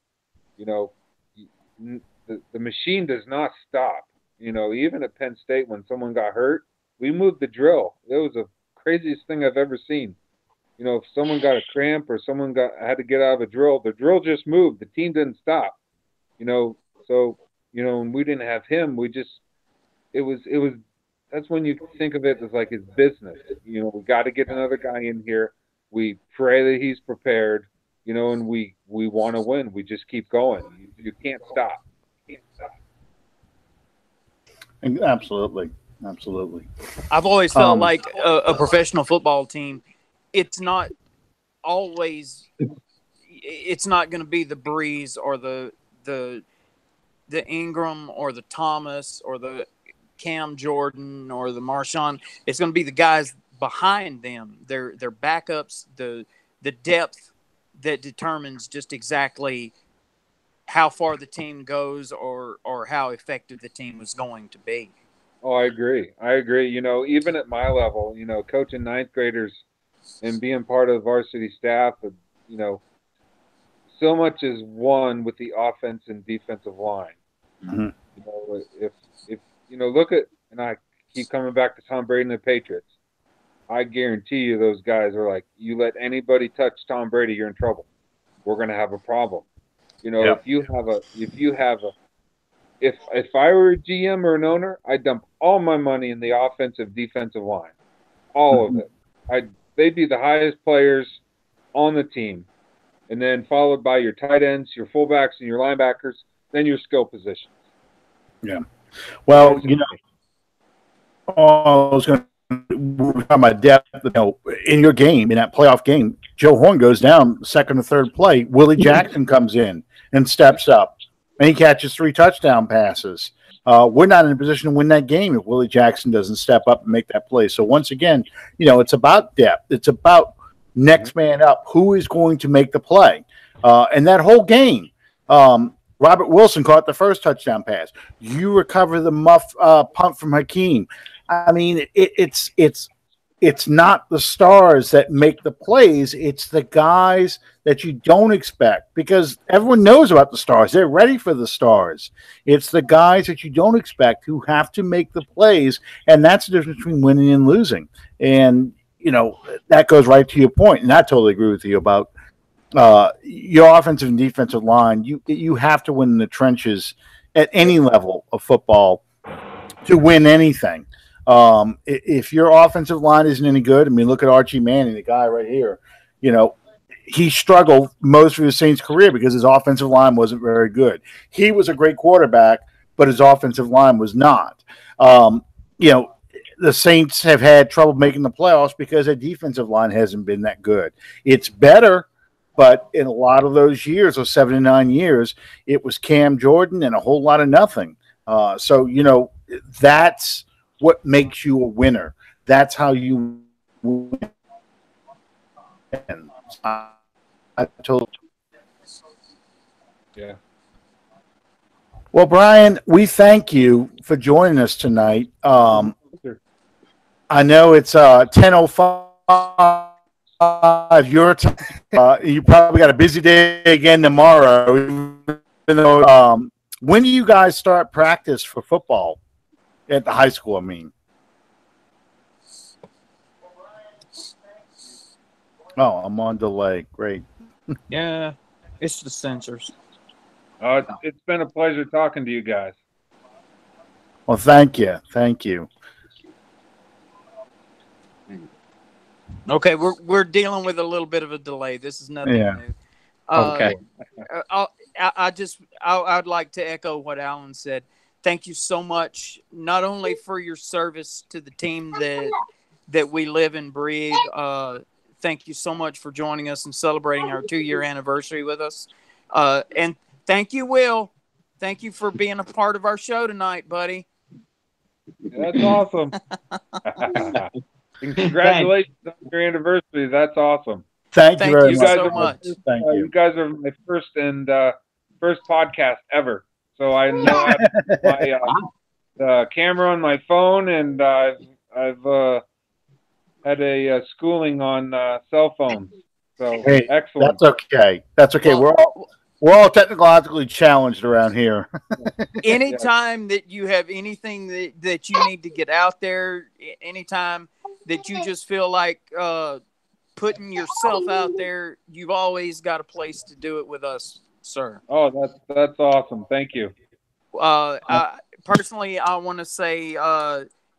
S3: the machine does not stop. Even at Penn State, when someone got hurt, we moved the drill. It was the craziest thing I've ever seen. If someone got a cramp or someone had to get out of a drill, the drill just moved. The team didn't stop. So and we didn't have him. It was. That's when you think of it as like his business. We got to get another guy in here. We pray that he's prepared. And we want to win. We just keep going. You can't stop.
S1: Absolutely.
S4: I've always felt like a professional football team, it's not always, it's not going to be the Breeze or the Ingram or the Thomas or the Cam Jordan or the Marshawn. It's going to be the guys behind them, their backups, the depth that determines just exactly how far the team goes or how effective the team was going to be.
S3: Oh, I agree. Even at my level, coaching 9th graders and being part of the varsity staff, so much is won with the offense and defensive line.
S1: Mm-hmm.
S3: If look at, and I keep coming back to Tom Brady and the Patriots, I guarantee you those guys are like, you let anybody touch Tom Brady, you're in trouble. We're going to have a problem. If I were a GM or an owner, I'd dump all my money in the offensive, defensive line, all of it. They'd be the highest players on the team, and then followed by your tight ends, your fullbacks, and your linebackers, then your skill positions.
S1: Yeah. Well, you know, I was going to talk about depth. You know, in your game, in that playoff game, Joe Horn goes down second or third play. Willie Jackson comes in and steps up, and he catches 3 touchdown passes. We're not in a position to win that game if Willie Jackson doesn't step up and make that play. So once again, you know, it's about depth. It's about next man up. Who is going to make the play? And that whole game, Robert Wilson caught the first touchdown pass. You recover the punt from Hakeem. I mean, it's not the stars that make the plays. It's the guys that you don't expect, because everyone knows about the stars. They're ready for the stars. It's the guys that you don't expect who have to make the plays, and that's the difference between winning and losing. And, you know, that goes right to your point, and I totally agree with you about your offensive and defensive line. You have to win in the trenches at any level of football to win anything. If your offensive line isn't any good, I mean, look at Archie Manning, the guy right here. You know, he struggled most of his Saints career because his offensive line wasn't very good. He was a great quarterback, but his offensive line was not. You know, the Saints have had trouble making the playoffs because their defensive line hasn't been that good. It's better, but in a lot of those years, those 7 to 9 years, it was Cam Jordan and a whole lot of nothing. So, you know, that's what makes you a winner. That's how you win. I told you.
S3: Yeah.
S1: Well, Brian, we thank you for joining us tonight. I know it's 10:05 your time. You probably got a busy day again tomorrow. Even though, when do you guys start practice for football at the high school? I mean, oh, I'm on delay. Great.
S4: Yeah, it's the sensors.
S3: It's been a pleasure talking to you guys.
S1: Well, thank you. Thank you.
S4: Okay, we're dealing with a little bit of a delay. This is nothing new.
S2: Okay.
S4: I'd like to echo what Alan said. Thank you so much, not only for your service to the team that we live and breathe. Thank you so much for joining us and celebrating our 2-year anniversary with us. And thank you, Will. Thank you for being a part of our show tonight, buddy.
S3: That's awesome. And congratulations on your anniversary. That's awesome.
S1: Thank you very much.
S4: So much.
S1: Thank you.
S3: You guys are my first podcast ever. So I know I have my camera on my phone, and I've had a schooling on cell phones. So
S1: hey,
S3: excellent.
S1: That's okay. That's okay.
S4: Well,
S1: we're all technologically challenged around here.
S4: Anytime that you have anything that you need to get out there, anytime that you just feel like putting yourself out there, you've always got a place to do it with us, sir.
S3: Oh, that's awesome. Thank you.
S4: Personally, I want to say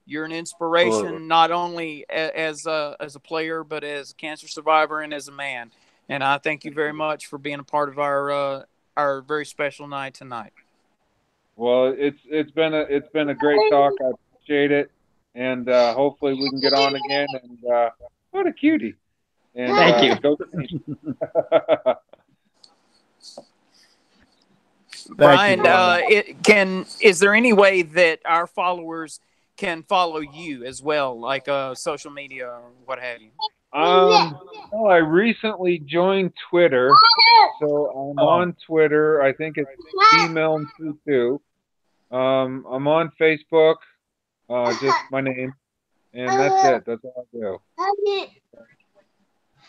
S4: you're an inspiration, not only as a player, but as a cancer survivor and as a man. And I thank you very much for being a part of our very special night tonight.
S3: Well, it's been a great talk. I appreciate it, and hopefully we can get on again. And what a cutie! And,
S2: thank you.
S3: Go
S4: Brian, is there any way that our followers can follow you as well, like social media or what have you?
S3: Well, I recently joined Twitter, so I'm on Twitter. I think it's BMilne22. I'm on Facebook, just my name, and that's it. That's all I do.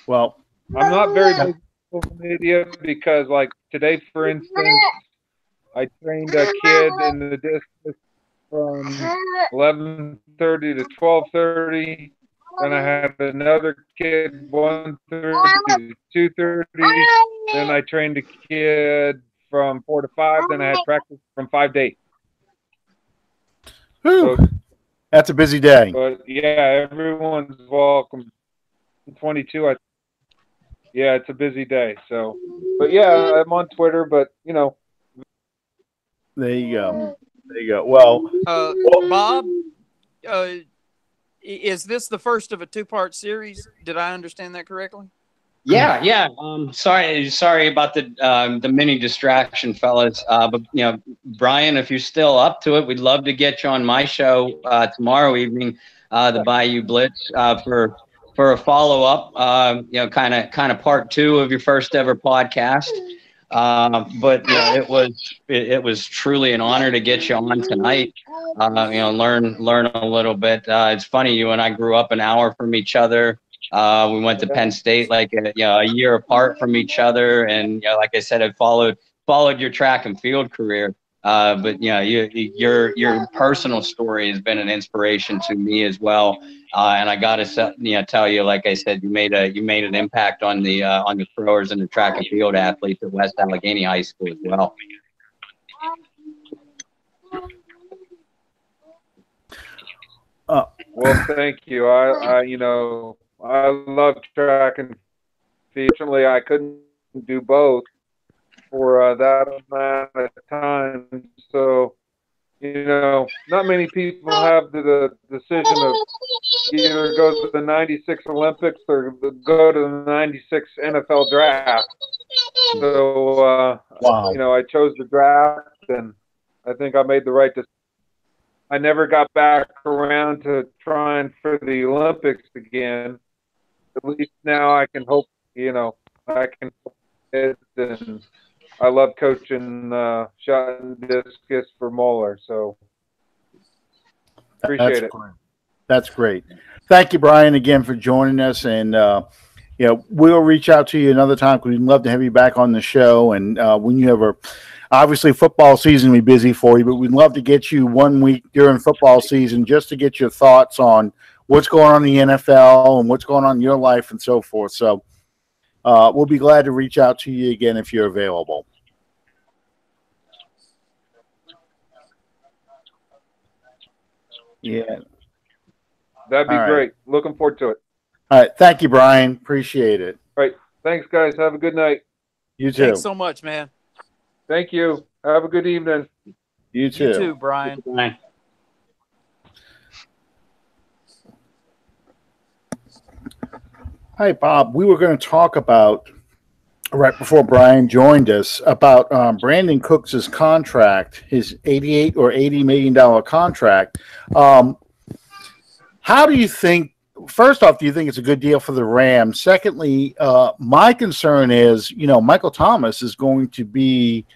S1: Well,
S3: I'm not very big on social media because, like today, for instance, I trained a kid in the distance from 11:30 to 12:30. Then I had another kid 1:30 to 2:30. Then I trained a kid from 4 to 5. Then I had practice from 5 to 8.
S1: So, that's a busy day.
S3: But yeah, everyone's welcome. 22. Yeah, it's a busy day. So, but yeah, I'm on Twitter. But you know,
S1: there you go. There you go. Well,
S4: Bob, is this the first of a two-part series? Did I understand that correctly?
S2: Yeah. Sorry about the mini distraction, fellas. But Brian, if you're still up to it, we'd love to get you on my show tomorrow evening, the Bayou Blitz, for a follow up. Kind of part 2 of your first ever podcast. But it was truly an honor to get you on tonight. Learn a little bit. It's funny, you and I grew up an hour from each other. We went to Penn State like a year apart from each other, and like I said, I followed your track and field career. But your personal story has been an inspiration to me as well. And I got to tell you, like I said, you made an impact on the throwers and the track and field athletes at West Allegheny High School as well.
S3: Well, thank you. I love track and field. Fortunately, I couldn't do both for that amount of time. So, not many people have the decision of either go to the 96 Olympics or go to the 96 NFL draft. So,
S1: wow.
S3: I chose the draft, and I think I made the right decision. I never got back around to trying for the Olympics again. At least now I can hope, I can. And I love coaching shot and discus for Moeller, so appreciate it.
S1: That's great. Thank you, Brian, again for joining us. And we'll reach out to you another time because we'd love to have you back on the show. And when you have obviously football season will be busy for you, but we'd love to get you 1 week during football season just to get your thoughts on what's going on in the NFL and what's going on in your life and so forth. So we'll be glad to reach out to you again if you're available. Yeah.
S3: That'd be great. Looking forward to it.
S1: All right. Thank you, Brian. Appreciate it.
S3: All right. Thanks, guys. Have a good night.
S1: You too.
S4: Thanks so much, man.
S3: Thank you. Have a good evening.
S1: You too.
S4: You too, Brian.
S1: Hi, Bob. We were going to talk about, right before Brian joined us, about Brandon Cooks' contract, his $88 or $80 million contract. How do you think, first off, do you think it's a good deal for the Rams? Secondly, my concern is, Michael Thomas is going to be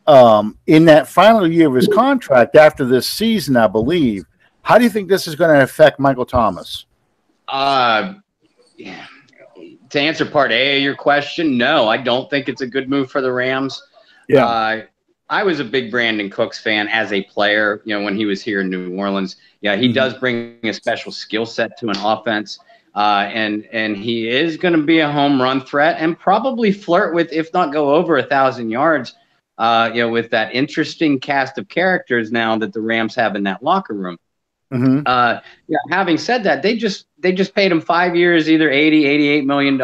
S1: in that final year of his contract after this season, I believe. How do you think this is going to affect Michael Thomas?
S2: To answer part A of your question, no, I don't think it's a good move for the Rams.
S1: Yeah.
S2: I was a big Brandon Cooks fan as a player, when he was here in New Orleans. Yeah, he does bring a special skill set to an offense. And he is going to be a home run threat and probably flirt with, if not go over 1,000 yards, with that interesting cast of characters now that the Rams have in that locker room.
S1: Mm-hmm.
S2: Having said that, they just paid him 5 years, either $88 million,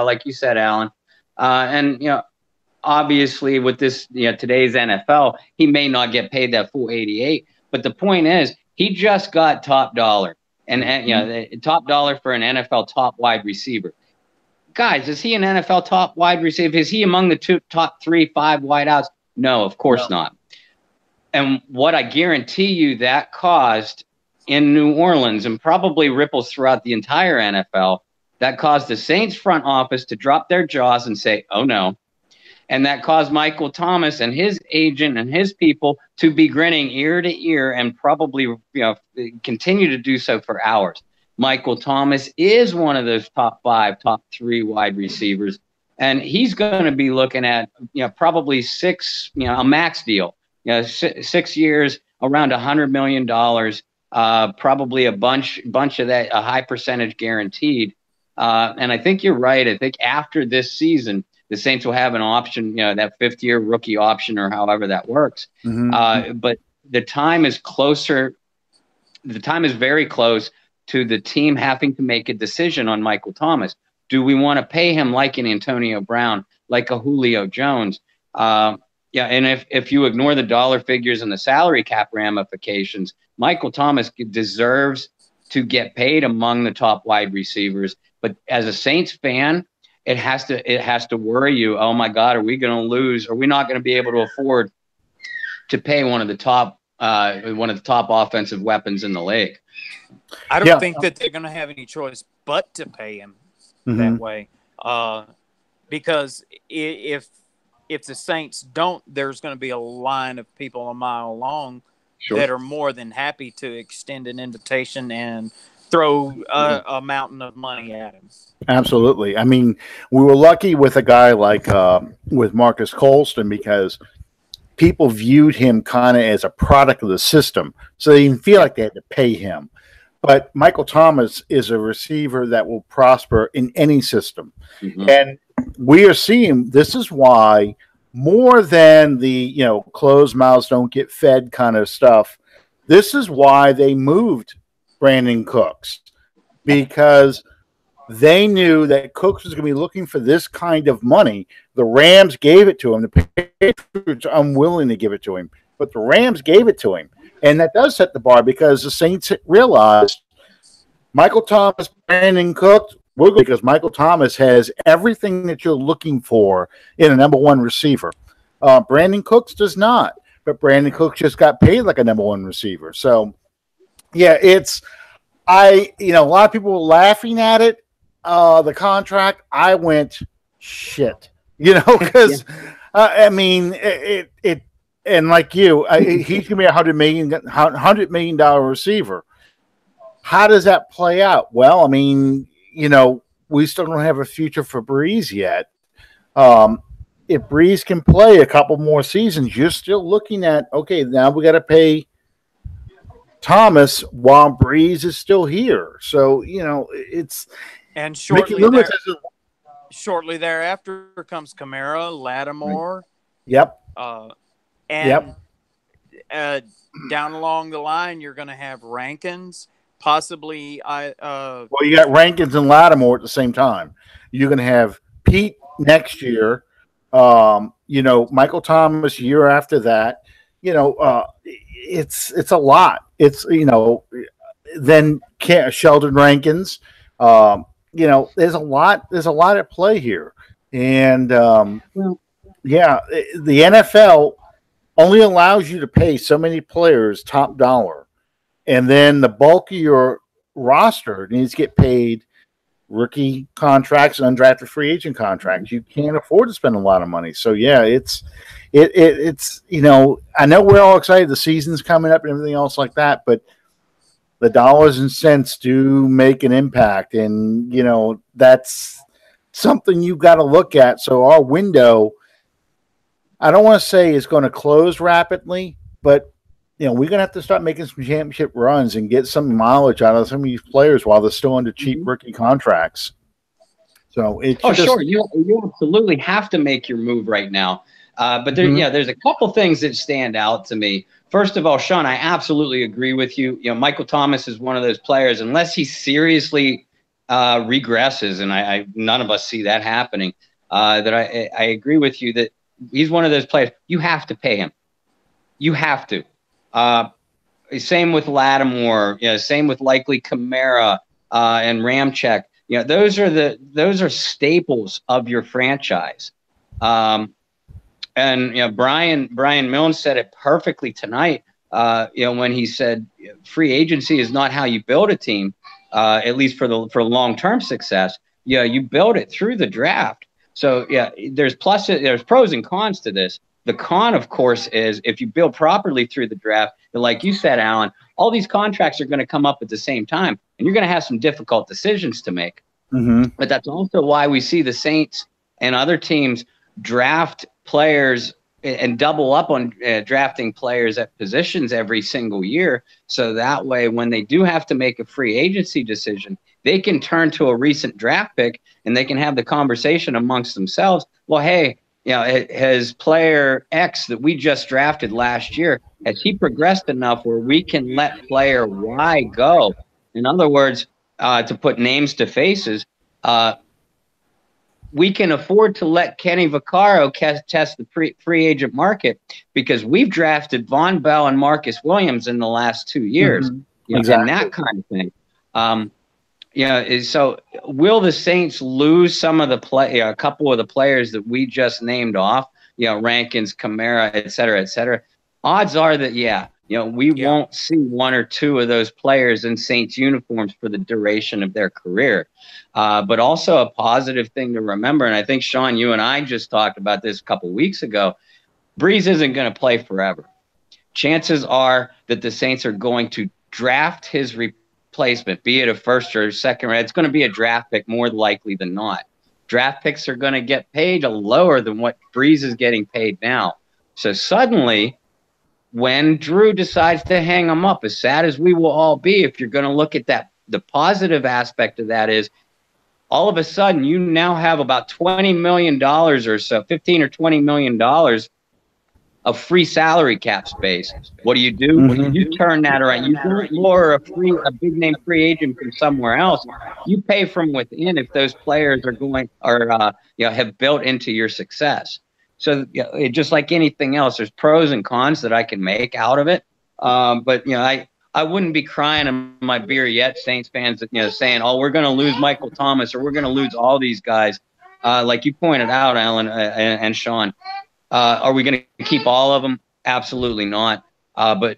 S2: like you said, Alan. And obviously with this, today's NFL, he may not get paid that full 88. But the point is, he just got top dollar, and top dollar for an NFL top wide receiver. Guys, is he an NFL top wide receiver? Is he among the top 3-5 wideouts? No, of course not. And what I guarantee you that caused in New Orleans, and probably ripples throughout the entire NFL, that caused the Saints front office to drop their jaws and say, oh no. And that caused Michael Thomas and his agent and his people to be grinning ear to ear and probably continue to do so for hours. Michael Thomas is one of those top 5, top 3 wide receivers. And he's going to be looking at, probably a max deal, 6 years, around $100 million, probably a bunch of that, a high percentage guaranteed. And I think you're right. I think after this season, the Saints will have an option, that 5th-year rookie option or however that works.
S1: Mm-hmm.
S2: But the time is closer. The time is very close to the team having to make a decision on Michael Thomas. Do we want to pay him like an Antonio Brown, like a Julio Jones? Yeah, and if you ignore the dollar figures and the salary cap ramifications, Michael Thomas deserves to get paid among the top wide receivers. But as a Saints fan, it has to worry you. Oh my God, are we going to lose? Are we not going to be able to afford to pay one of the top offensive weapons in the league?
S4: I don't think that they're going to have any choice but to pay him that way, because if the Saints don't, there's going to be a line of people a mile long that are more than happy to extend an invitation and throw a mountain of money at him.
S1: Absolutely. I mean, we were lucky with a guy like with Marcus Colston because people viewed him kind of as a product of the system, so they didn't feel like they had to pay him. But Michael Thomas is a receiver that will prosper in any system. And we are seeing this is why, more than the closed mouths don't get fed kind of stuff, this is why they moved Brandon Cooks, because they knew that Cooks was going to be looking for this kind of money. The Rams gave it to him. The Patriots are unwilling to give it to him, but the Rams gave it to him. And that does set the bar because the Saints realized Michael Thomas, Brandon Cooks, because Michael Thomas has everything that you're looking for in a number one receiver. Brandon Cooks does not, but Brandon Cooks just got paid like a number one receiver. So, yeah, a lot of people were laughing at it, the contract. I went, shit, because, I mean, it and like you, he's going to be a $100 million receiver. How does that play out? Well, I mean, we still don't have a future for Breeze yet. If Breeze can play a couple more seasons, you're still looking at, okay, now we got to pay Thomas while Breeze is still here. So, it's –
S4: and shortly thereafter comes Kamara, Lattimore.
S1: Yep.
S4: And down along the line, you're going to have Rankins, possibly. Well,
S1: you got Rankins and Lattimore at the same time. You're going to have Pete next year. Michael Thomas year after that. It's a lot. It's then Sheldon Rankins. There's a lot. There's a lot at play here, and the NFL only allows you to pay so many players top dollar, and then the bulk of your roster needs to get paid rookie contracts and undrafted free agent contracts. You can't afford to spend a lot of money. So yeah, it's I know we're all excited the season's coming up and everything else like that, but the dollars and cents do make an impact, and that's something you've got to look at. So our window, I don't want to say it's going to close rapidly, but we're going to have to start making some championship runs and get some mileage out of some of these players while they're still under cheap rookie contracts. So it's
S2: sure, you absolutely have to make your move right now. But there's a couple things that stand out to me. First of all, Sean, I absolutely agree with you. Michael Thomas is one of those players, unless he seriously regresses, and none of us see that happening. That I agree with you that he's one of those players. You have to pay him. You have to. Same with Lattimore. Same with likely Kamara and Ramczyk. Those are staples of your franchise. And Brian Milne said it perfectly tonight. When he said free agency is not how you build a team, at least for long-term success. You build it through the draft. So there's pros and cons to this. The con, of course, is if you build properly through the draft, like you said, Alan, all these contracts are going to come up at the same time, and you're going to have some difficult decisions to make. But that's also why we see the Saints and other teams draft players and double up on drafting players at positions every single year. So that way, when they do have to make a free agency decision, they can turn to a recent draft pick and they can have the conversation amongst themselves. Well, hey, has player X that we just drafted last year, has he progressed enough where we can let player Y go? In other words, to put names to faces, we can afford to let Kenny Vaccaro test the free agent market because we've drafted Von Bell and Marcus Williams in the last 2 years,
S1: Exactly.
S2: and that kind of thing. So will the Saints lose some of the a couple of the players that we just named off? Rankins, Kamara, et cetera. Odds are that, we won't see one or two of those players in Saints uniforms for the duration of their career. But also a positive thing to remember, and I think, Sean, you and I just talked about this a couple weeks ago, Breeze isn't going to play forever. Chances are that the Saints are going to draft his replacement, be it a first or second round. It's going to be a draft pick more likely than not. Draft picks are going to get paid lower than what Breeze is getting paid now. So suddenly, when Drew decides to hang him up, as sad as we will all be, if you're going to look at that, the positive aspect of that is all of a sudden you now have about $20 million or so, $15 or $20 million of free salary cap space. What do? You turn that around. You don't lure a big name free agent from somewhere else. You pay from within if those players have built into your success. So just like anything else, there's pros and cons that I can make out of it. But I wouldn't be crying in my beer yet, Saints fans, saying, "Oh, we're going to lose Michael Thomas or we're going to lose all these guys." Like you pointed out, Alan and Sean. Are we going to keep all of them? Absolutely not. But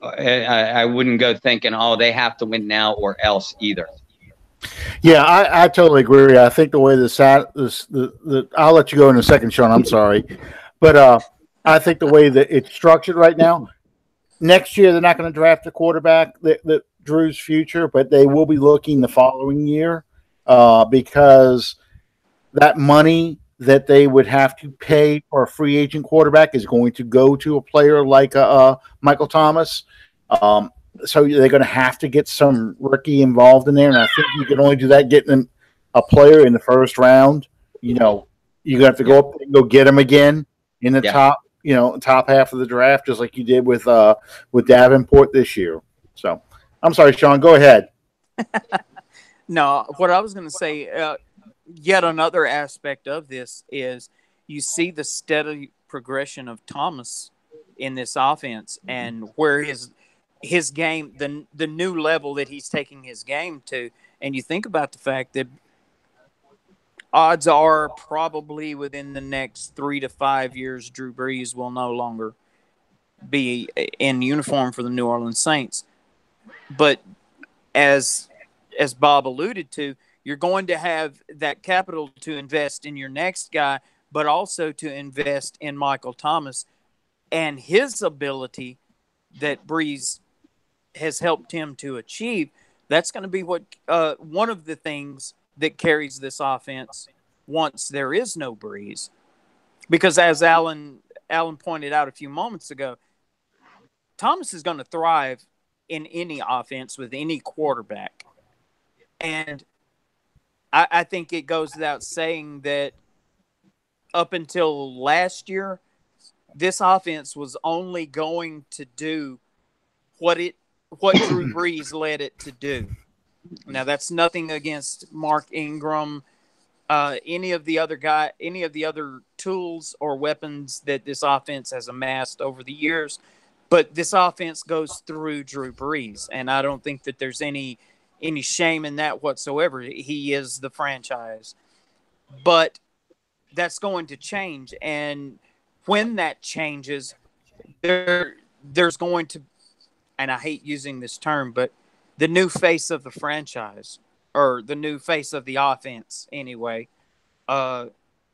S2: I wouldn't go thinking, oh, they have to win now or else either.
S1: Yeah, I totally agree. I think the way I'll let you go in a second, Sean. I'm sorry. But I think the way that it's structured right now, next year they're not going to draft a quarterback that Drew's future, but they will be looking the following year because that money that they would have to pay for a free agent quarterback is going to go to a player like Michael Thomas. So they're going to have to get some rookie involved in there, and I think you can only do that getting a player in the first round. You're going to have to go up and go get him again in the top half of the draft, just like you did with Davenport this year. So I'm sorry, Sean, go ahead.
S4: No, what I was going to say, yet another aspect of this is you see the steady progression of Thomas in this offense and where his game, the new level that he's taking his game to. And you think about the fact that odds are probably within the next 3 to 5 years, Drew Brees will no longer be in uniform for the New Orleans Saints. But as Bob alluded to, you're going to have that capital to invest in your next guy, but also to invest in Michael Thomas and his ability that Breeze has helped him to achieve. That's going to be what one of the things that carries this offense once there is no Breeze. Because as Alan pointed out a few moments ago, Thomas is going to thrive in any offense with any quarterback. And I think it goes without saying that up until last year, this offense was only going to do what Drew Brees led it to do. Now, that's nothing against Mark Ingram, any of the other tools or weapons that this offense has amassed over the years. But this offense goes through Drew Brees, and I don't think that there's any shame in that whatsoever. He is the franchise. But that's going to change, and when that changes, there's going to, and I hate using this term, but the new face of the franchise, or the new face of the offense anyway,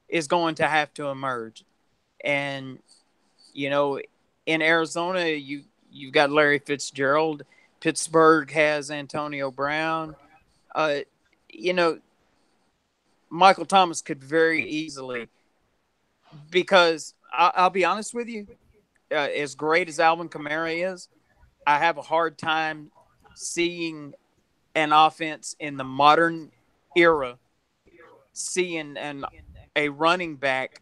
S4: is going to have to emerge. And, in Arizona, you've got Larry Fitzgerald. Pittsburgh has Antonio Brown. Michael Thomas could very easily, because I'll be honest with you, as great as Alvin Kamara is, I have a hard time seeing an offense in the modern era, seeing a running back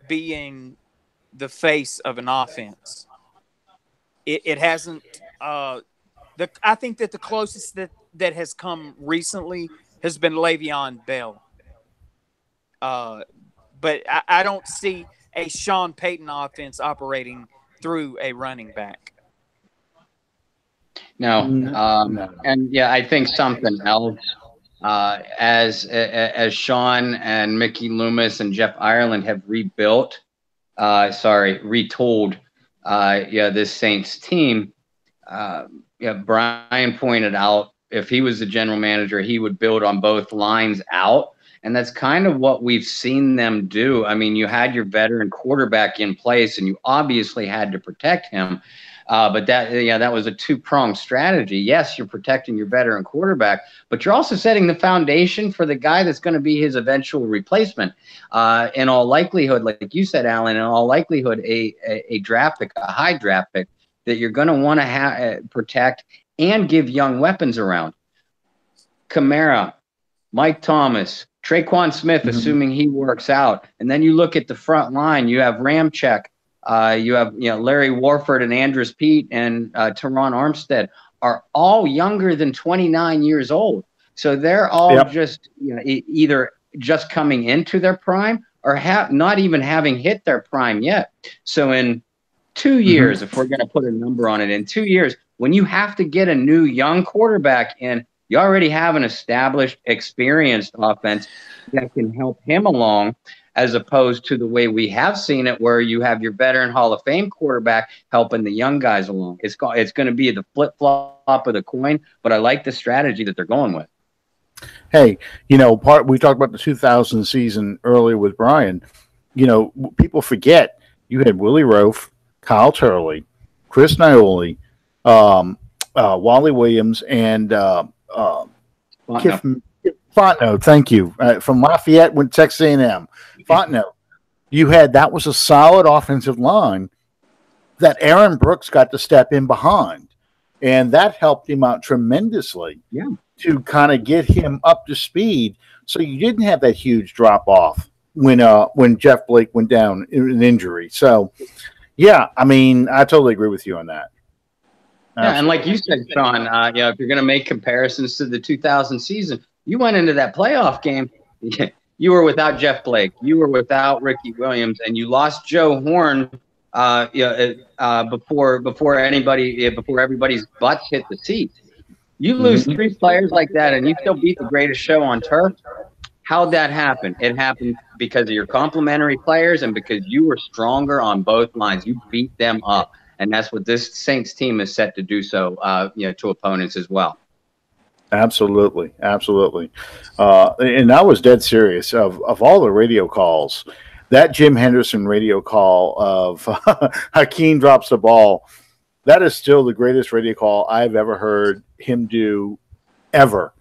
S4: being the face of an offense. It hasn't. I think that the closest that has come recently has been Le'Veon Bell. but I don't see a Sean Payton offense operating through a running back.
S2: No.
S1: No.
S2: And yeah, I think something else. As Sean and Mickey Loomis and Jeff Ireland have retooled, this Saints team. Brian pointed out if he was the general manager, he would build on both lines out. And that's kind of what we've seen them do. I mean, you had your veteran quarterback in place and you obviously had to protect him. But that was a two-pronged strategy. Yes, you're protecting your veteran quarterback, but you're also setting the foundation for the guy that's going to be his eventual replacement. In all likelihood, like you said, Alan, in all likelihood, a draft pick, a high draft pick that you're going to want to protect and give young weapons around. Kamara, Mike Thomas, Traquan Smith, assuming he works out. And then you look at the front line, you have Ramczyk. You have Larry Warford and Andrus Peat and Teron Armstead are all younger than 29 years old. So they're all just either just coming into their prime or not even having hit their prime yet. So in 2 years, if we're going to put a number on it, in 2 years, when you have to get a new young quarterback in, you already have an established, experienced offense that can help him along, as opposed to the way we have seen it where you have your veteran Hall of Fame quarterback helping the young guys along. It's going to be the flip-flop of the coin, but I like the strategy that they're going with.
S1: Hey, we talked about the 2000 season earlier with Brian. People forget you had Willie Roaf, Kyle Turley, Chris Naioli, Wally Williams, and Fontenot, thank you, from Lafayette, went Texas A&M. Fontenot, that was a solid offensive line that Aaron Brooks got to step in behind, and that helped him out tremendously to kind of get him up to speed. So you didn't have that huge drop off when Jeff Blake went down in an injury. So, yeah, I mean, I totally agree with you on that.
S2: Yeah, and like you said, Sean, if you're going to make comparisons to the 2000 season, you went into that playoff game. You were without Jeff Blake. You were without Ricky Williams, and you lost Joe Horn before everybody's butts hit the seat. You lose three players like that, and you still beat the greatest show on turf. How'd that happen? It happened because of your complementary players and because you were stronger on both lines. You beat them up, and that's what this Saints team is set to do. So, to opponents as well.
S1: Absolutely. And I was dead serious. Of all the radio calls, that Jim Henderson radio call of Hakeem drops the ball, that is still the greatest radio call I've ever heard him do ever.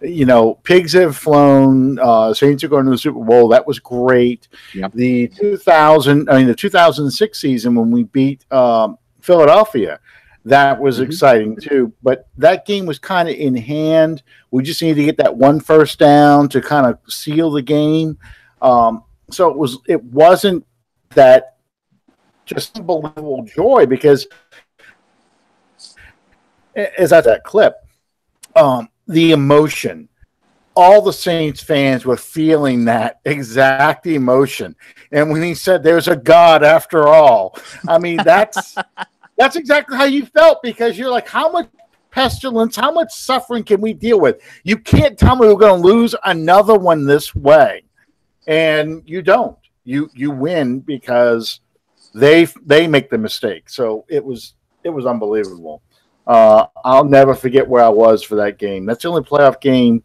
S1: Pigs have flown. Saints are going to the Super Bowl. That was great. Yep. The 2006 season when we beat Philadelphia, that was exciting too. But that game was kind of in hand. We just needed to get that one first down to kind of seal the game. So it wasn't that just unbelievable joy, because as I that clip, the emotion, all the Saints fans were feeling that exact emotion. And when he said there's a God after all, I mean, that's exactly how you felt, because you're like, how much pestilence, how much suffering can we deal with? You can't tell me we're going to lose another one this way. And you don't. You win because they make the mistake. So it was unbelievable. I'll never forget where I was for that game. That's the only playoff game.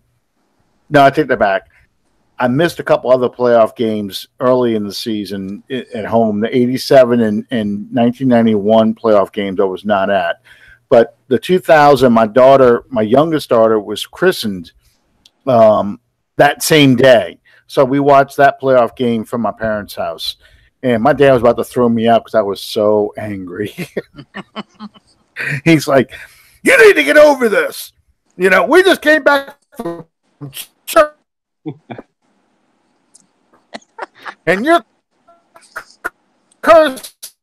S1: No, I take that back. I missed a couple other playoff games early in the season at home. The 87 and 1991 playoff games I was not at. But the 2000, my youngest daughter was christened that same day. So we watched that playoff game from my parents' house. And my dad was about to throw me out because I was so angry. He's like, you need to get over this. We just came back from church. And you're cursed.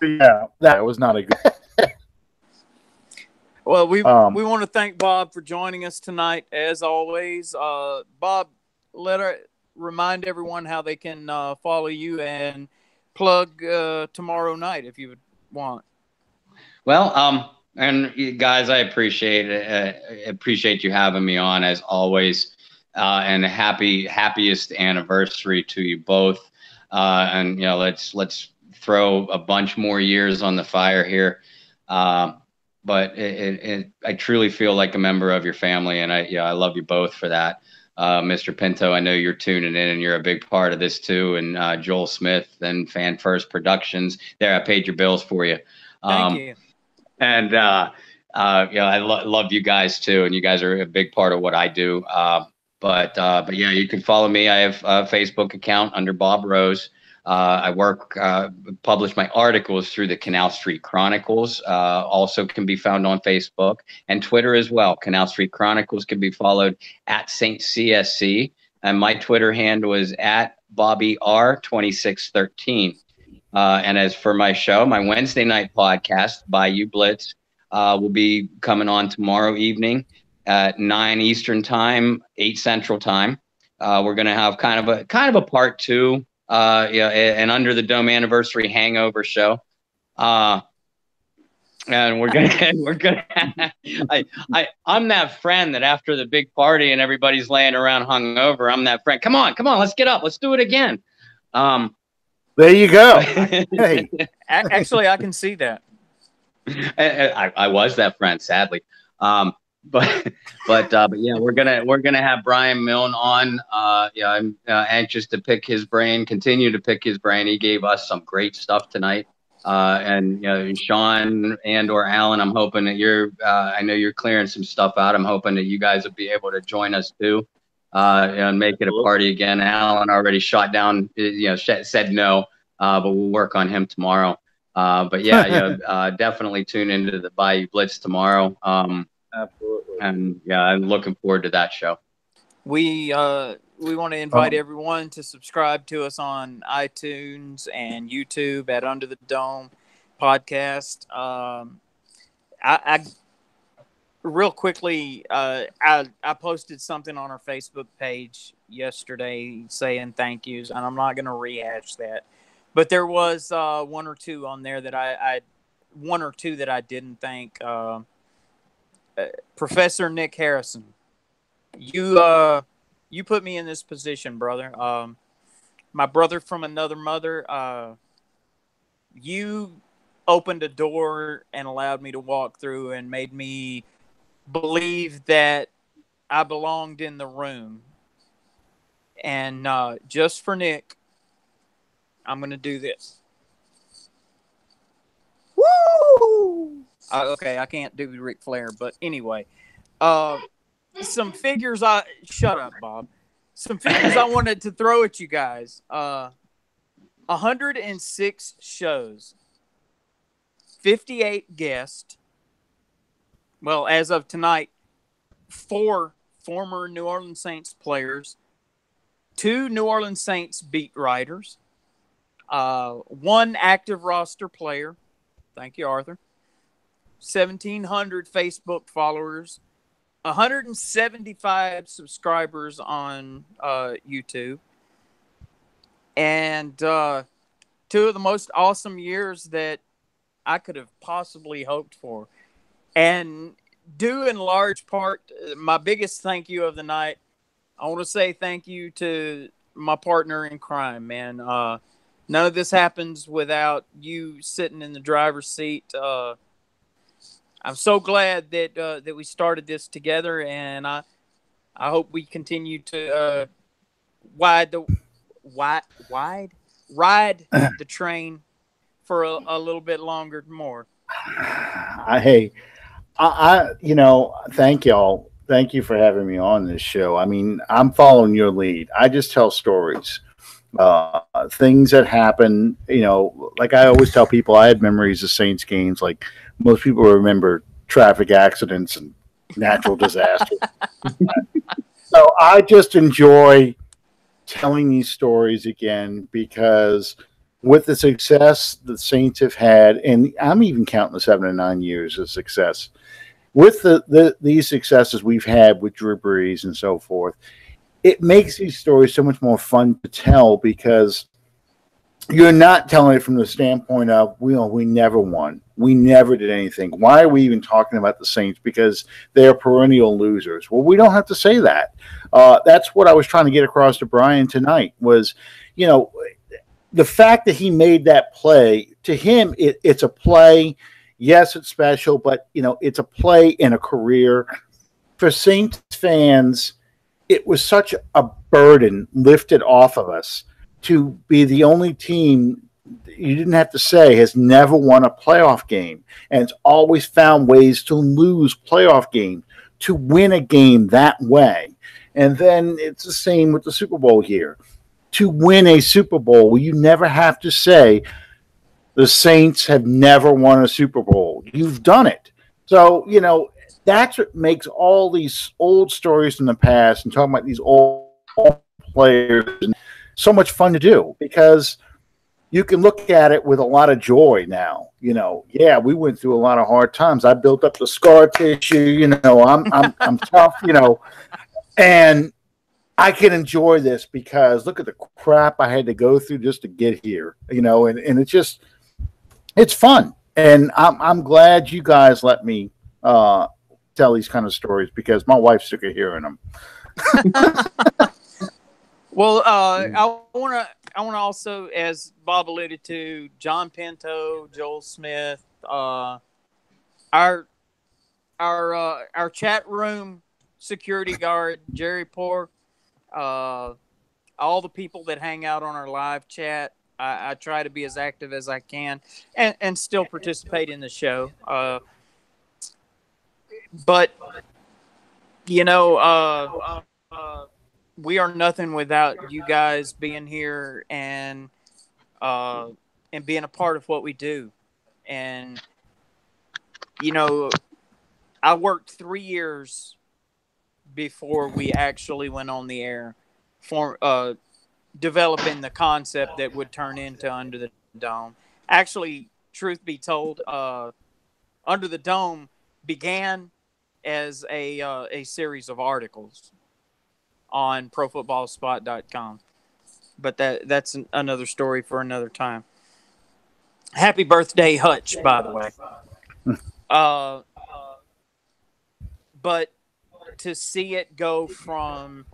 S1: Yeah, that was not a good.
S4: Well, we want to thank Bob for joining us tonight, as always. Bob, remind everyone how they can follow you and plug tomorrow night if you would want.
S2: Well, and you guys, I appreciate you having me on as always, and happiest anniversary to you both. And you know, let's throw a bunch more years on the fire here. But I truly feel like a member of your family, and I love you both for that. Mr. Pinto, I know you're tuning in, and you're a big part of this too. And Joel Smith and Fan First Productions, there, I paid your bills for you.
S4: Thank you.
S2: And I love you guys too, and you guys are a big part of what I do. But yeah, you can follow me. I have a Facebook account under Bob Rose. I publish my articles through the Canal Street Chronicles. Also can be found on Facebook and Twitter as well. Canal Street Chronicles can be followed at Saint CSC, and my Twitter handle is at BobbyR2613. And as for my show, my Wednesday night podcast, BAYOU BLITZ, will be coming on tomorrow evening at 9 Eastern Time, 8 Central Time. We're going to have kind of a part two, an Under the Dome anniversary hangover show. And I'm that friend that after the big party and everybody's laying around hungover, I'm that friend. Come on, let's get up, let's do it again.
S1: There you go. Hey.
S4: Actually, I can see that.
S2: I was that friend, sadly. But yeah, we're gonna have Brian Milne on. I'm anxious to pick his brain, continue to pick his brain. He gave us some great stuff tonight. And Sean or Alan, I'm hoping that I know you're clearing some stuff out. I'm hoping that you guys will be able to join us too. And make it a party again. Alan already shot down, said no, but we'll work on him tomorrow. But yeah, definitely tune into the BAYOU BLITZ tomorrow.
S3: Absolutely.
S2: And yeah, I'm looking forward to that show.
S4: We want to invite everyone to subscribe to us on iTunes and YouTube at Under the Dome Podcast. I real quickly, I posted something on our Facebook page yesterday saying thank yous, and I'm not going to rehash that. But there was one or two on there that I didn't thank. Professor Nick Harrison, you put me in this position, brother. My brother from another mother. You opened a door and allowed me to walk through and made me believe that I belonged in the room. And just for Nick, I'm going to do this. Woo! Okay, I can't do Ric Flair, but anyway. Some figures shut up, Bob. Some figures I wanted to throw at you guys. 106 shows. 58 guests. Well, as of tonight, 4 former New Orleans Saints players, 2 New Orleans Saints beat writers, 1 active roster player. Thank you, Arthur. 1,700 Facebook followers, 175 subscribers on YouTube, and 2 of the most awesome years that I could have possibly hoped for. And due in large part, my biggest thank you of the night, I want to say thank you to my partner in crime, man. None of this happens without you sitting in the driver's seat. I'm so glad that we started this together, and I hope we continue to ride the train for a little bit longer more.
S1: Thank y'all. Thank you for having me on this show. I mean, I'm following your lead. I just tell stories, things that happen. Like I always tell people, I had memories of Saints games. Like most people remember traffic accidents and natural disasters. So I just enjoy telling these stories again because with the success the Saints have had, and I'm even counting the 7 and 9 years of success, with these successes we've had with Drew Brees and so forth, it makes these stories so much more fun to tell because you're not telling it from the standpoint of, we never won. We never did anything. Why are we even talking about the Saints? Because they're perennial losers. Well, we don't have to say that. That's what I was trying to get across to Brian tonight was, the fact that he made that play, to him, it's a play. Yes, it's special, but, it's a play in a career. For Saints fans, it was such a burden lifted off of us to be the only team, you didn't have to say, has never won a playoff game. And it's always found ways to lose playoff games, to win a game that way. And then it's the same with the Super Bowl here. To win a Super Bowl, you never have to say the Saints have never won a Super Bowl. You've done it. So, that's what makes all these old stories from the past and talking about these old players so much fun to do because you can look at it with a lot of joy now. Yeah, we went through a lot of hard times. I built up the scar tissue. I'm tough. And I can enjoy this because look at the crap I had to go through just to get here. And it's fun. And I'm glad you guys let me tell these kind of stories because my wife's sick of hearing them.
S4: Well, I want to also, as Bob alluded to, John Pinto, Joel Smith, our chat room security guard, Jerry Poor, all the people that hang out on our live chat. I try to be as active as I can and still participate in the show. But we are nothing without you guys being here and being a part of what we do. And, I worked 3 years before we actually went on the air for developing the concept that would turn into Under the Dome. Actually, truth be told, Under the Dome began as a series of articles on ProFootballSpot.com. But that's another story for another time. Happy birthday, Hutch, by the way. But to see it go from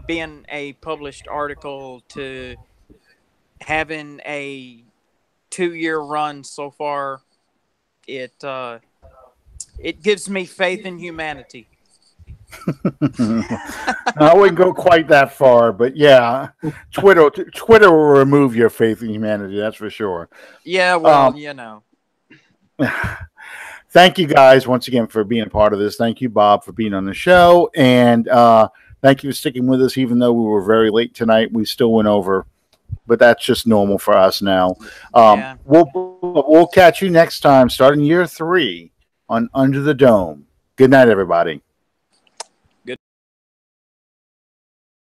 S4: being a published article to having a 2-year run so far, it gives me faith in humanity.
S1: I wouldn't go quite that far, but yeah, Twitter will remove your faith in humanity. That's for sure.
S4: Yeah, well,
S1: Thank you guys once again for being a part of this. Thank you, Bob, for being on the show, and thank you for sticking with us. Even though we were very late tonight, we still went over, but that's just normal for us now. We'll catch you next time, starting year 3 on Under the Dome. Good night, everybody.